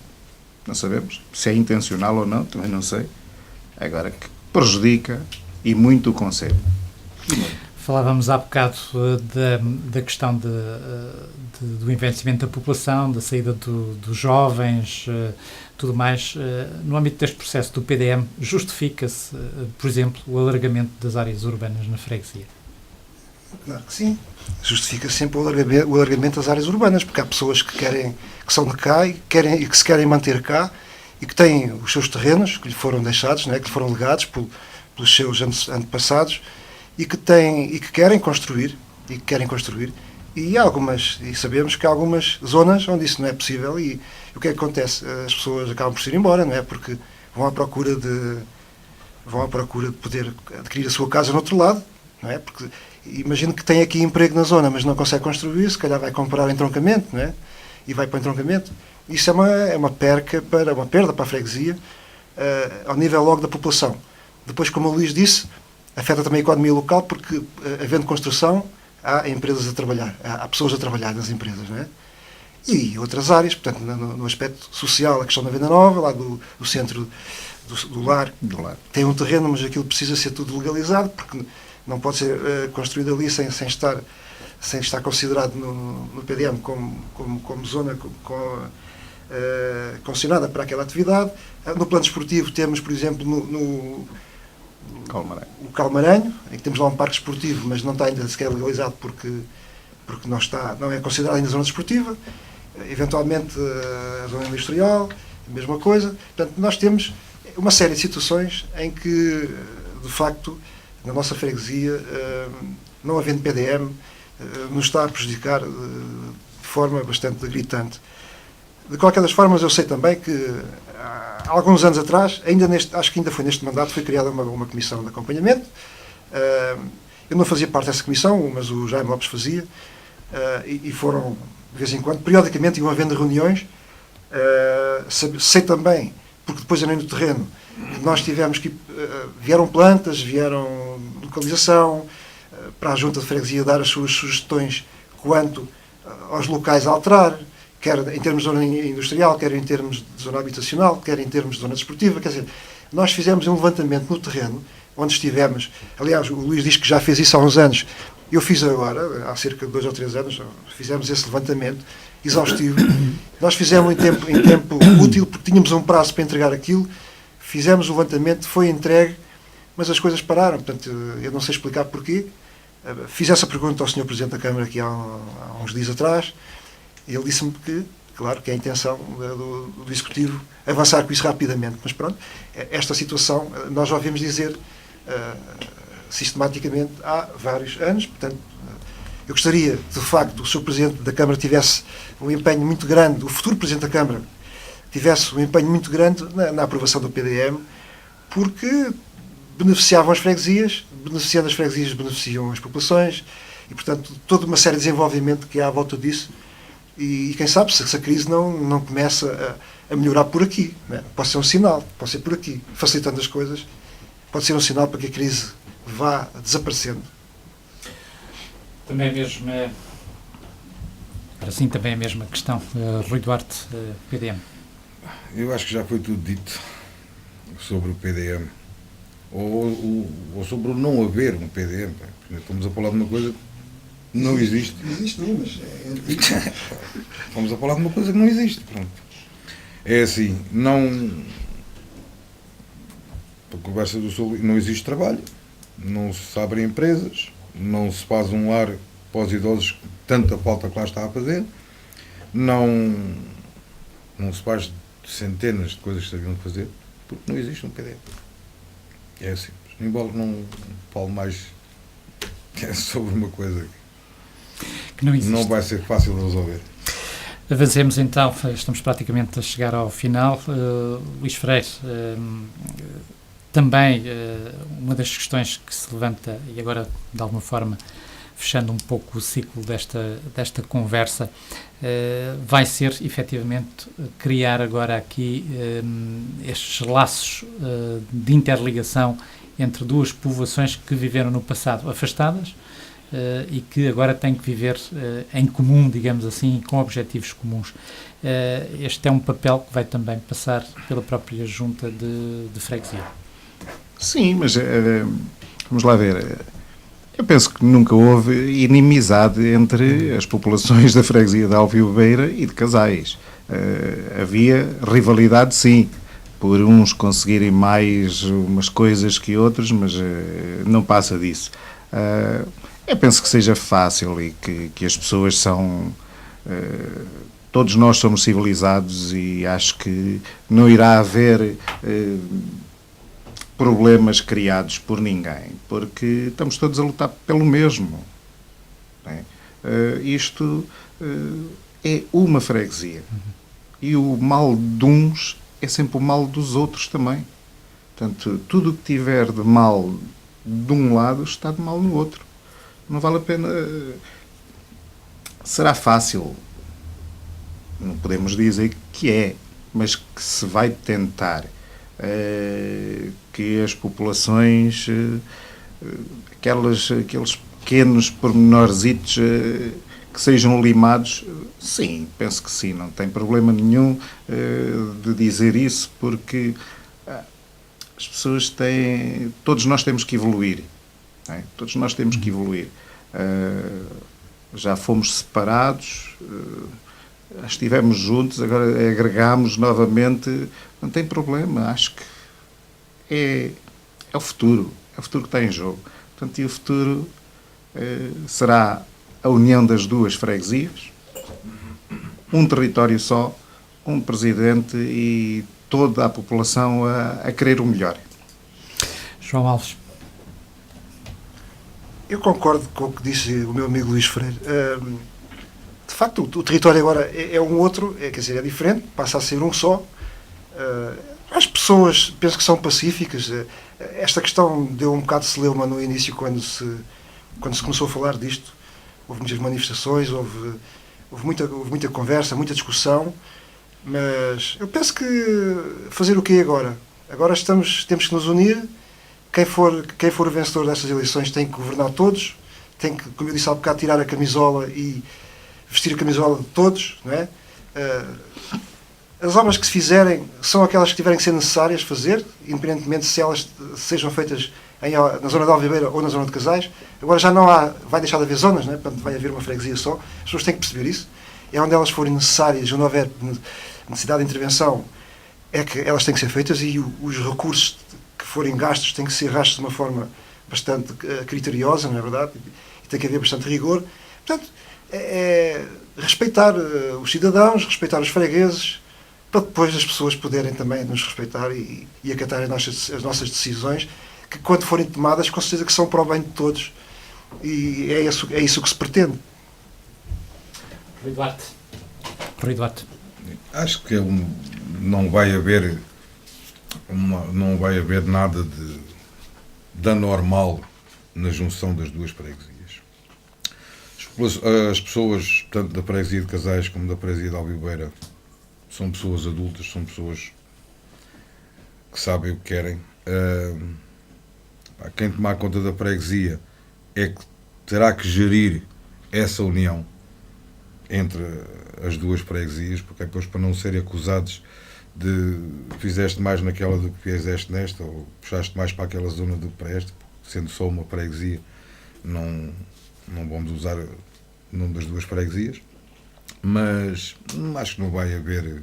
Não sabemos. Se é intencional ou não, também não sei. Agora, que prejudica e muito o concelho. Falávamos há bocado da questão do envelhecimento da população, da saída dos jovens, tudo mais. No âmbito deste processo do PDM, justifica-se, por exemplo, o alargamento das áreas urbanas na freguesia? Claro que sim. Justifica sempre o alargamento das áreas urbanas, porque há pessoas que são de cá e que se querem manter cá e que têm os seus terrenos que lhe foram deixados, né, que lhe foram legados pelos seus antepassados e que querem construir e sabemos que há algumas zonas onde isso não é possível e o que é que acontece? As pessoas acabam por se ir embora, não é? Porque vão à procura de poder adquirir a sua casa no outro lado, não é? Porque imagino que tem aqui emprego na zona, mas não consegue construir, se calhar vai comprar entroncamento, não é? e vai para o entroncamento. Isso é uma perda para a freguesia, ao nível logo da população. Depois, como o Luís disse, afeta também a economia local, porque, havendo construção, há empresas a trabalhar, há pessoas a trabalhar nas empresas, não é? E outras áreas, portanto, no aspecto social, a questão da Venda Nova, lá do centro do lar, tem um terreno, mas aquilo precisa ser tudo legalizado, porque não pode ser construído ali sem estar considerado no PDM como zona concessionada para aquela atividade. No plano desportivo temos, por exemplo, no Calmaranho, em que temos lá um parque esportivo, mas não está ainda sequer legalizado porque não é considerado ainda zona desportiva. Eventualmente a zona industrial, a mesma coisa. Portanto, nós temos uma série de situações em que, de facto, na nossa freguesia, não havendo PDM, nos está a prejudicar de forma bastante gritante. De qualquer das formas, eu sei também que há alguns anos atrás, acho que ainda foi neste mandato, foi criada uma comissão de acompanhamento. Eu não fazia parte dessa comissão, mas o Jaime Lopes fazia, e foram, de vez em quando, periodicamente iam havendo reuniões. Sei também, porque depois andei no terreno, nós tivemos que vieram plantas, vieram localização, para a Junta de Freguesia dar as suas sugestões quanto aos locais a alterar, quer em termos de zona industrial, quer em termos de zona habitacional, quer em termos de zona desportiva. Quer dizer, nós fizemos um levantamento no terreno, onde estivemos. Aliás, o Luís diz que já fez isso há uns anos. Eu fiz agora, há cerca de 2 ou 3 anos, fizemos esse levantamento exaustivo. Nós fizemos em tempo útil, porque tínhamos um prazo para entregar aquilo. Fizemos o levantamento, foi entregue, mas as coisas pararam. Portanto, eu não sei explicar porquê. Fiz essa pergunta ao Sr. Presidente da Câmara aqui há uns dias atrás. Ele disse-me que, claro, que é a intenção do Executivo avançar com isso rapidamente. Mas pronto, esta situação nós já ouvimos dizer sistematicamente há vários anos. Portanto, eu gostaria, de facto, o Sr. Presidente da Câmara tivesse um empenho muito grande, o futuro Presidente da Câmara tivesse um empenho muito grande na aprovação do PDM, porque beneficiavam as freguesias, beneficiando as freguesias, beneficiam as populações, e, portanto, toda uma série de desenvolvimento que há à volta disso. E quem sabe se a crise não começa a melhorar por aqui. Não é? Pode ser um sinal, pode ser por aqui, facilitando as coisas, pode ser um sinal para que a crise vá desaparecendo. Também mesmo, assim também a mesma questão, Rui Duarte, PDM. Eu acho que já foi tudo dito sobre o PDM, ou sobre o não haver um PDM. Estamos a falar de uma coisa que não existe. Não existe não, mas Estamos a falar de uma coisa que não existe. Pronto. É assim, a conversa do Sul, não existe trabalho, não se abrem empresas, não se faz um lar para os idosos que tanta falta que lá está a fazer, não se faz centenas de coisas que sabiam de fazer, porque não existe um PDM. É assim. Embora não falo mais sobre uma coisa que não existe. Não vai ser fácil de resolver. Avancemos então, estamos praticamente a chegar ao final. Luís Freire, também uma das questões que se levanta, e agora de alguma forma fechando um pouco o ciclo desta conversa, vai ser efetivamente criar agora aqui estes laços de interligação entre duas povoações que viveram no passado afastadas e que agora têm que viver em comum, digamos assim, com objetivos comuns. Este é um papel que vai também passar pela própria junta de freguesia. Sim, mas vamos lá ver. Eu penso que nunca houve inimizade entre as populações da freguesia de Alviobeira e de Casais. Havia rivalidade, sim, por uns conseguirem mais umas coisas que outros, mas não passa disso. Eu penso que seja fácil e que as pessoas são... todos nós somos civilizados e acho que não irá haver problemas criados por ninguém, porque estamos todos a lutar pelo mesmo. Não é? Isto é uma freguesia. E o mal de uns é sempre o mal dos outros também. Portanto, tudo o que tiver de mal de um lado está de mal no outro. Não vale a pena... Será fácil? não podemos dizer que é, mas que se vai tentar que as populações, aqueles pequenos pormenorzitos que sejam limados, sim, penso que sim, não tem problema nenhum de dizer isso, porque as pessoas têm, todos nós temos que evoluir, não é? Todos nós temos que evoluir. Já fomos separados, estivemos juntos, agora agregamos novamente, não tem problema, acho que é o futuro que está em jogo. Portanto, e o futuro será a união das duas freguesias, um território só, um presidente e toda a população a querer o melhor. João Alves. Eu concordo com o que disse o meu amigo Luís Freire. De facto, o território agora é um outro, quer dizer, é diferente, passa a ser um só. As pessoas, penso que são pacíficas. Esta questão deu um bocado de celeuma no início, quando se começou a falar disto. Houve muitas manifestações, houve muita conversa, muita discussão, mas eu penso que fazer o quê agora? Agora temos que nos unir. Quem for o vencedor destas eleições tem que governar todos, tem que, como eu disse há bocado, tirar a camisola e vestir a camisola de todos, não é? As obras que se fizerem são aquelas que tiverem que ser necessárias fazer, independentemente se elas sejam feitas na zona de Alvibeira ou na zona de Casais. Agora já não vai deixar de haver zonas, não é? Portanto, vai haver uma freguesia só. As pessoas têm que perceber isso. É onde elas forem necessárias, onde houver necessidade de intervenção, é que elas têm que ser feitas, e os recursos que forem gastos têm que ser gastos de uma forma bastante criteriosa, não é verdade? E tem que haver bastante rigor. Portanto, respeitar os cidadãos, respeitar os fregueses, para depois as pessoas poderem também nos respeitar e acatar as nossas decisões, que quando forem tomadas, com certeza que são para o bem de todos. E é isso que se pretende. Rui Duarte. Acho que não vai haver nada de anormal na junção das duas freguesias. As pessoas, tanto da freguesia de Casais como da freguesia de Alvibeira, são pessoas adultas, são pessoas que sabem o que querem. Quem tomar conta da freguesia é que terá que gerir essa união entre as duas freguesias, porque é depois, para não serem acusados de fizeste mais naquela do que fizeste nesta, ou puxaste mais para aquela zona do que para esta, sendo só uma freguesia, não vamos usar o nome das duas freguesias, mas acho que não vai haver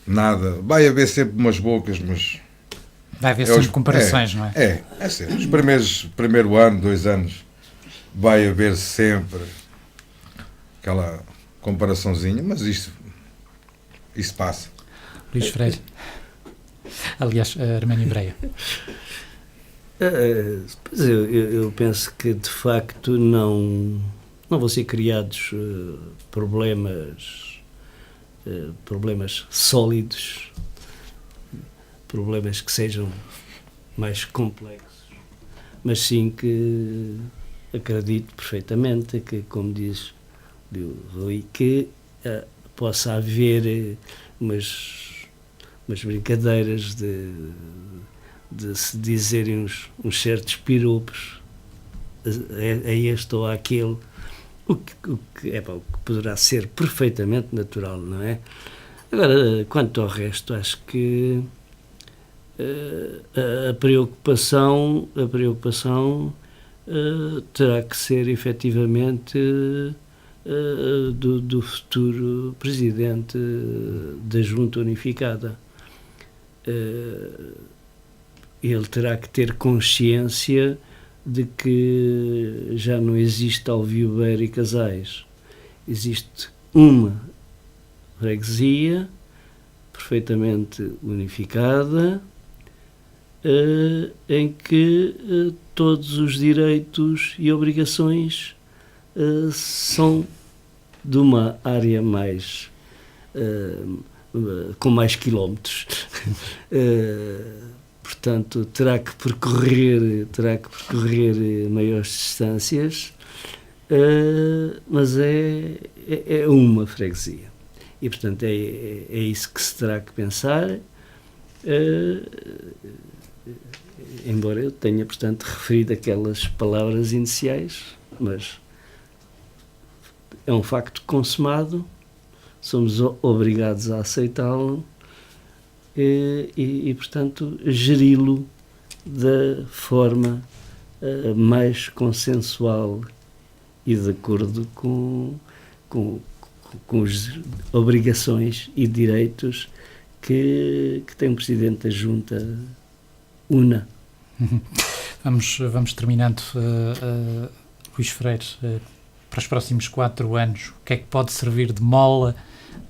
nada. Vai haver sempre umas bocas, mas vai haver sempre comparações, não é? É sempre. Os primeiro ano, 2 anos, vai haver sempre aquela comparaçãozinha, mas isso passa. Luís Freire. Aliás, Arménio Breia. Pois eu penso que, de facto, não vão ser criados problemas sólidos, problemas que sejam mais complexos, mas sim que acredito perfeitamente que, como diz o Rui, que possa haver umas brincadeiras de se dizerem uns certos piropos a este ou àquele, o que poderá ser perfeitamente natural, não é? Agora, quanto ao resto, acho que a preocupação terá que ser efetivamente do futuro presidente da Junta Unificada. Ele terá que ter consciência de que já não existe Alvibeira e Casais. Existe uma freguesia perfeitamente unificada, em que todos os direitos e obrigações são de uma área mais com mais quilómetros. Portanto, terá que percorrer maiores distâncias, mas é uma freguesia. e portanto é isso que se terá que pensar, embora eu tenha, portanto, referido aquelas palavras iniciais, mas é um facto consumado, somos obrigados a aceitá-lo e, portanto, geri-lo da forma mais consensual e de acordo com as obrigações e direitos que tem o Presidente da Junta UNA. Vamos terminando, Luís Freire, para os próximos 4 anos, o que é que pode servir de mola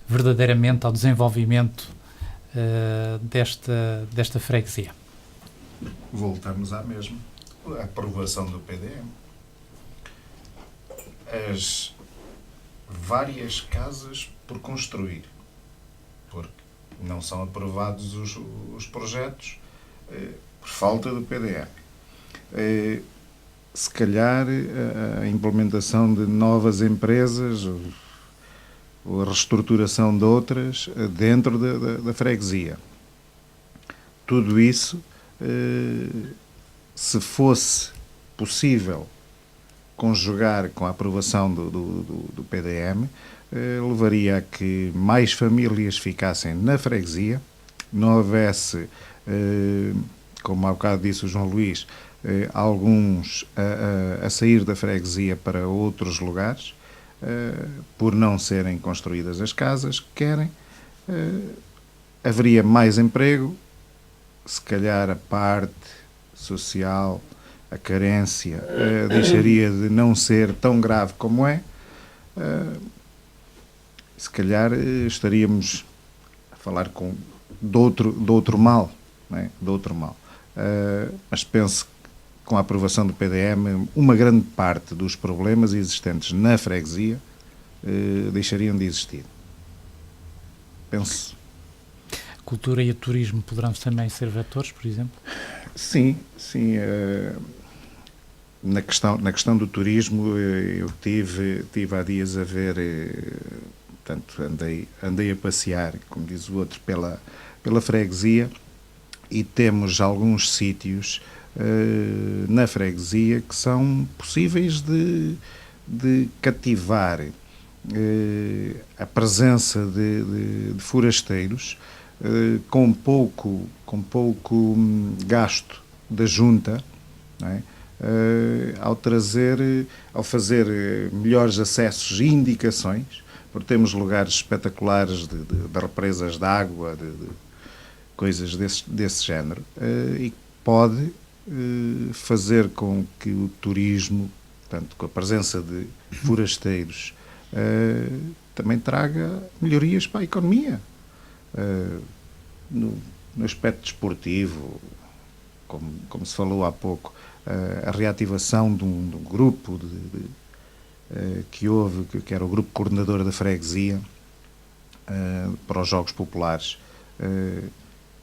verdadeiramente ao desenvolvimento desta freguesia? Voltamos à mesma. A aprovação do PDM. As várias casas por construir, porque não são aprovados os projetos por falta do PDM. Se calhar a implementação de novas empresas ou a reestruturação de outras dentro da freguesia. Tudo isso, se fosse possível conjugar com a aprovação do PDM, levaria a que mais famílias ficassem na freguesia, não houvesse, como há bocado disse o João Luís, alguns a sair da freguesia para outros lugares, por não serem construídas as casas que querem, haveria mais emprego, se calhar a parte social, a carência, deixaria de não ser tão grave como é, se calhar estaríamos a falar de outro mal, não é? De outro mal. Mas penso que com a aprovação do PDM, uma grande parte dos problemas existentes na freguesia deixariam de existir. Penso. A cultura e o turismo poderão também ser vetores, por exemplo? Sim. Na questão do turismo, eu tive há dias a ver, portanto, andei a passear, como diz o outro, pela freguesia, e temos alguns sítios na freguesia que são possíveis de cativar a presença de forasteiros com pouco gasto da junta, não é? Ao fazer melhores acessos e indicações, porque temos lugares espetaculares de represas de água, de coisas desse género, e pode fazer com que o turismo, portanto, com a presença de forasteiros, também traga melhorias para a economia. No aspecto desportivo, como se falou há pouco, a reativação de um grupo que houve, que era o grupo coordenador da freguesia para os Jogos Populares,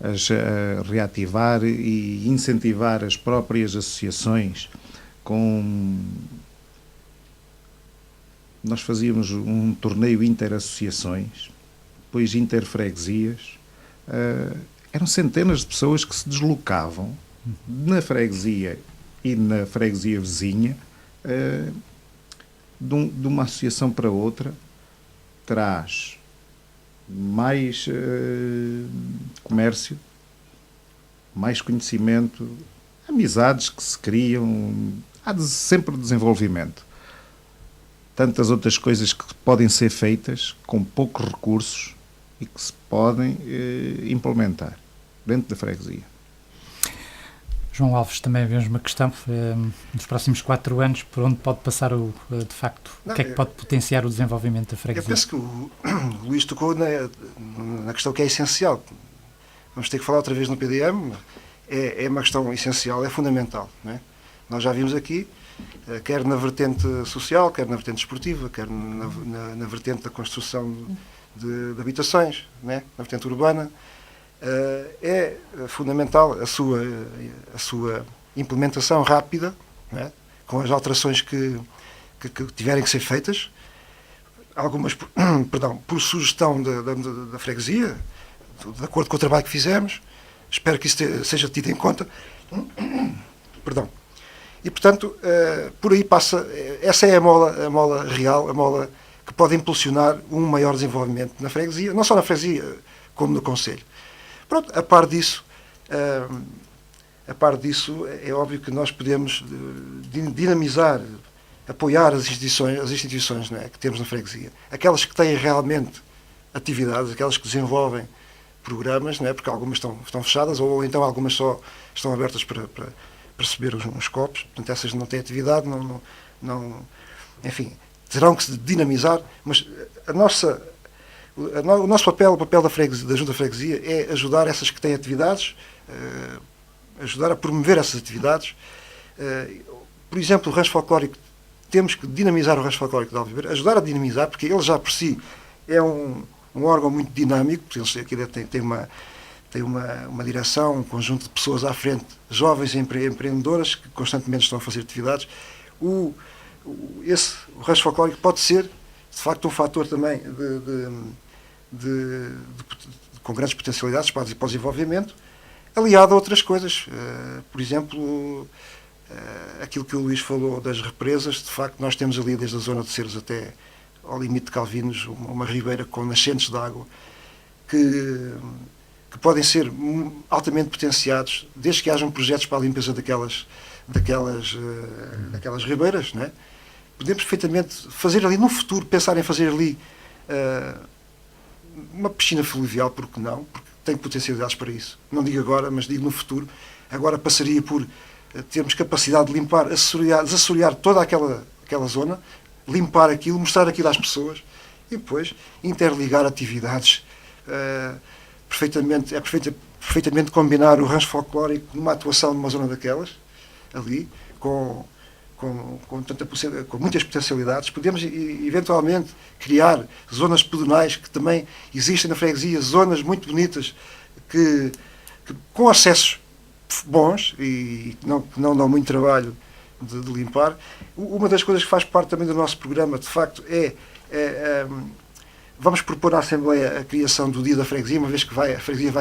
a reativar e incentivar as próprias associações nós fazíamos um torneio inter-associações, depois inter-freguesias, eram centenas de pessoas que se deslocavam na freguesia e na freguesia vizinha, de uma associação para outra, traz mais comércio, mais conhecimento, amizades que se criam, há sempre desenvolvimento. Tantas outras coisas que podem ser feitas com poucos recursos e que se podem implementar dentro da freguesia. João Alves, também a mesma questão, nos próximos 4 anos, por onde pode passar, de facto, o que é que pode potenciar o desenvolvimento da freguesia? Eu penso que o Luís tocou na questão que é essencial. Vamos ter que falar outra vez no PDM, é uma questão essencial, é fundamental, não é? Nós já vimos aqui, quer na vertente social, quer na vertente desportiva, quer na vertente da construção de habitações, não é? Na vertente urbana, é fundamental a sua implementação rápida, não é? Com as alterações que tiverem que ser feitas, algumas perdão, por sugestão da freguesia, de acordo com o trabalho que fizemos. Espero que isso seja tido em conta. Perdão. E, portanto, por aí passa, essa é a mola real, a mola que pode impulsionar um maior desenvolvimento na freguesia, não só na freguesia, como no concelho. Pronto, a par disso, é óbvio que nós podemos dinamizar, apoiar as instituições, não é, que temos na freguesia. Aquelas que têm realmente atividades, aquelas que desenvolvem programas, não é, porque algumas estão fechadas, ou então algumas só estão abertas para receber uns copos. Portanto, essas não têm atividade, enfim, terão que se dinamizar, mas o nosso papel, o papel da Junta de Freguesia, é ajudar essas que têm atividades, ajudar a promover essas atividades. Por exemplo, o rancho folclórico, temos que dinamizar o rancho folclórico de Alvibeira, ajudar a dinamizar, porque ele já por si é um órgão muito dinâmico, aquilo tem uma direção, um conjunto de pessoas à frente, jovens empreendedoras que constantemente estão a fazer atividades. O rancho folclórico pode ser, de facto, um fator também com grandes potencialidades para o desenvolvimento, aliado a outras coisas. Por exemplo, aquilo que o Luís falou das represas, de facto, nós temos ali, desde a zona de Ceres até ao limite de Calvinos, uma ribeira com nascentes de água que podem ser altamente potenciados, desde que hajam projetos para a limpeza daquelas ribeiras, não é? Podemos perfeitamente fazer ali no futuro, pensar em fazer ali uma piscina fluvial, porque não? Porque tem potencialidades para isso. Não digo agora, mas digo no futuro. Agora passaria por termos capacidade de limpar, desassorear toda aquela zona, limpar aquilo, mostrar aquilo às pessoas e depois interligar atividades. Perfeitamente combinar o rancho folclórico numa atuação numa zona daquelas, ali, com muitas potencialidades. Podemos eventualmente criar zonas pedonais que também existem na freguesia, zonas muito bonitas que com acessos bons e que não dão muito trabalho de limpar. Uma das coisas que faz parte também do nosso programa, de facto, vamos propor à Assembleia a criação do Dia da Freguesia, uma vez que a freguesia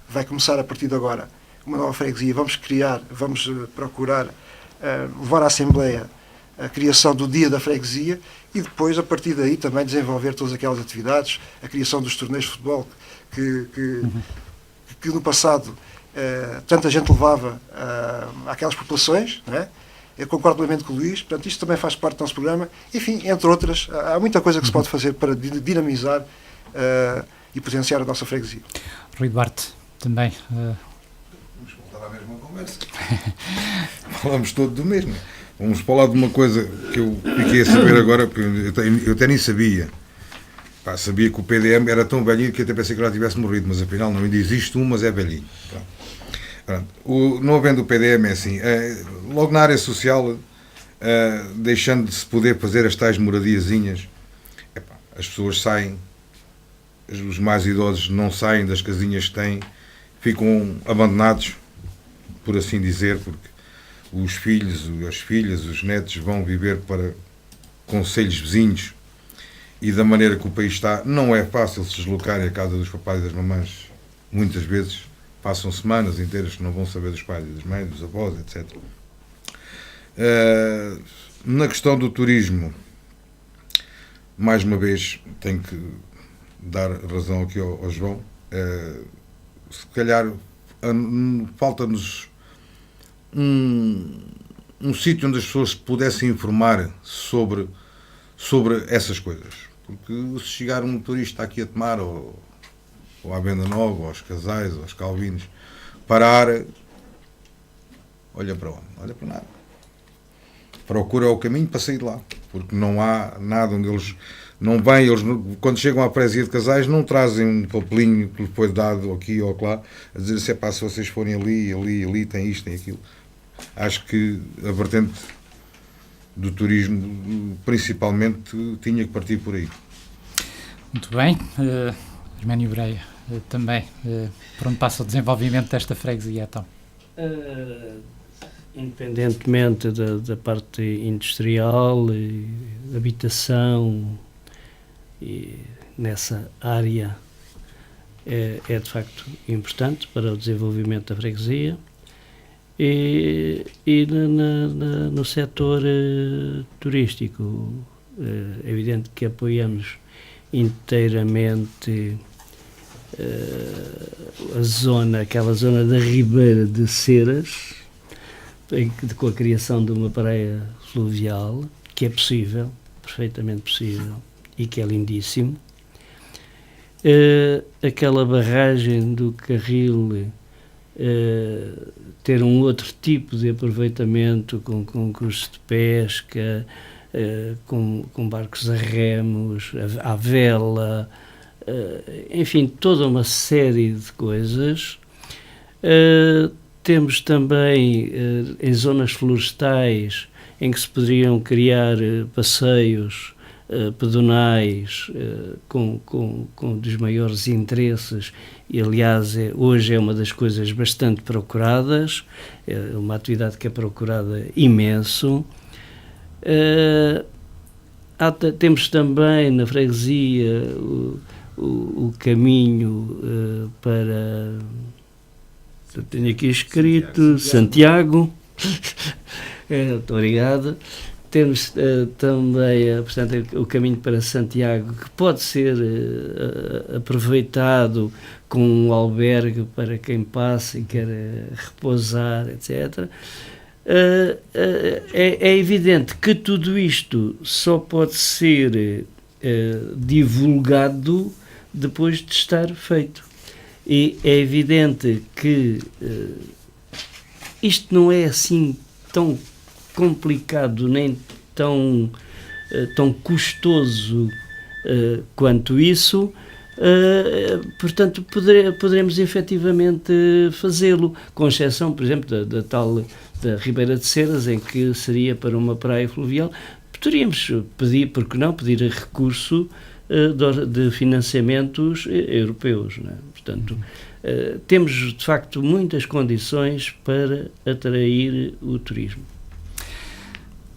vai começar a partir de agora uma nova freguesia. Vamos procurar levar à Assembleia a criação do Dia da Freguesia e depois, a partir daí, também desenvolver todas aquelas atividades, a criação dos torneios de futebol que no passado tanta gente levava àquelas populações, não é? Eu concordo plenamente com o Luís, portanto, isto também faz parte do nosso programa. Enfim, entre outras, há muita coisa que se pode fazer para dinamizar e potenciar a nossa freguesia. Rui Duarte, também. Vamos voltar à mesma conversa. Falamos todo do mesmo. Vamos falar de uma coisa que eu fiquei a saber agora, porque eu até nem sabia. Sabia que o PDM era tão velhinho que eu até pensei que já tivesse morrido, mas afinal não, ainda existe mas é velhinho. Não havendo o PDM é assim, logo na área social, deixando de se poder fazer as tais moradiazinhas, as pessoas saem, os mais idosos não saem das casinhas que têm, ficam abandonados, por assim dizer, porque os filhos, as filhas, os netos vão viver para concelhos vizinhos e da maneira que o país está, não é fácil se deslocarem à casa dos papais e das mamães, muitas vezes. Passam semanas inteiras que não vão saber dos pais e das mães, dos avós, etc. Na questão do turismo, mais uma vez, tenho que dar razão aqui ao João. Se calhar falta-nos um sítio onde as pessoas se pudessem informar sobre essas coisas. Porque se chegar um turista aqui a tomar, ou à Venda Nova, ou aos Casais, ou aos Calvinos, parar, olha para onde? Olha para nada. Procura o caminho para sair de lá, porque não há nada onde eles não vêm, quando chegam à freguesia de Casais, não trazem um papelinho que lhe foi dado aqui ou lá, a dizer se vocês forem ali, tem isto, tem aquilo. Acho que a vertente do turismo, principalmente, tinha que partir por aí. Muito bem. Arménio Breia, também, por onde passa o desenvolvimento desta freguesia, então? Independentemente da parte industrial, habitação e nessa área é de facto importante para o desenvolvimento da freguesia. E no setor turístico, é evidente que apoiamos inteiramente aquela zona da Ribeira de Ceras, com a criação de uma praia fluvial, que é possível, perfeitamente possível, e que é lindíssimo. Aquela barragem do Carril, ter um outro tipo de aproveitamento com concursos de pesca, com barcos a remos, à vela, enfim, toda uma série de coisas. Temos também em zonas florestais em que se poderiam criar passeios pedonais com dos maiores interesses, e aliás hoje é uma das coisas bastante procuradas, é uma atividade que é procurada imenso. Temos também na freguesia o caminho para... Eu tenho aqui escrito Santiago. Muito obrigado. Temos também, portanto, o caminho para Santiago, que pode ser aproveitado com um albergue para quem passa e quer repousar, etc. É evidente que tudo isto só pode ser divulgado depois de estar feito. E é evidente que isto não é assim tão complicado nem tão custoso quanto isso, portanto poderemos efetivamente fazê-lo, com exceção, por exemplo, da Ribeira de Ceras, em que seria para uma praia fluvial. Poderíamos pedir, porque não, pedir recurso de financiamentos europeus, não é? Portanto, temos de facto muitas condições para atrair o turismo.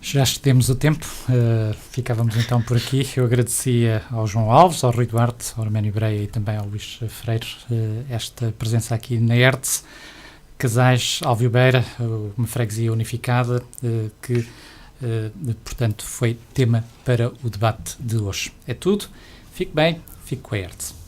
Já temos o tempo, ficávamos então por aqui. Eu agradecia ao João Alves, ao Rui Duarte, ao Arménio Breia e também ao Luís Freire esta presença aqui na ERTS. Casais Alvio-Beira, uma freguesia unificada que, portanto, foi tema para o debate de hoje. É tudo. Fique bem, fique com a ERTS.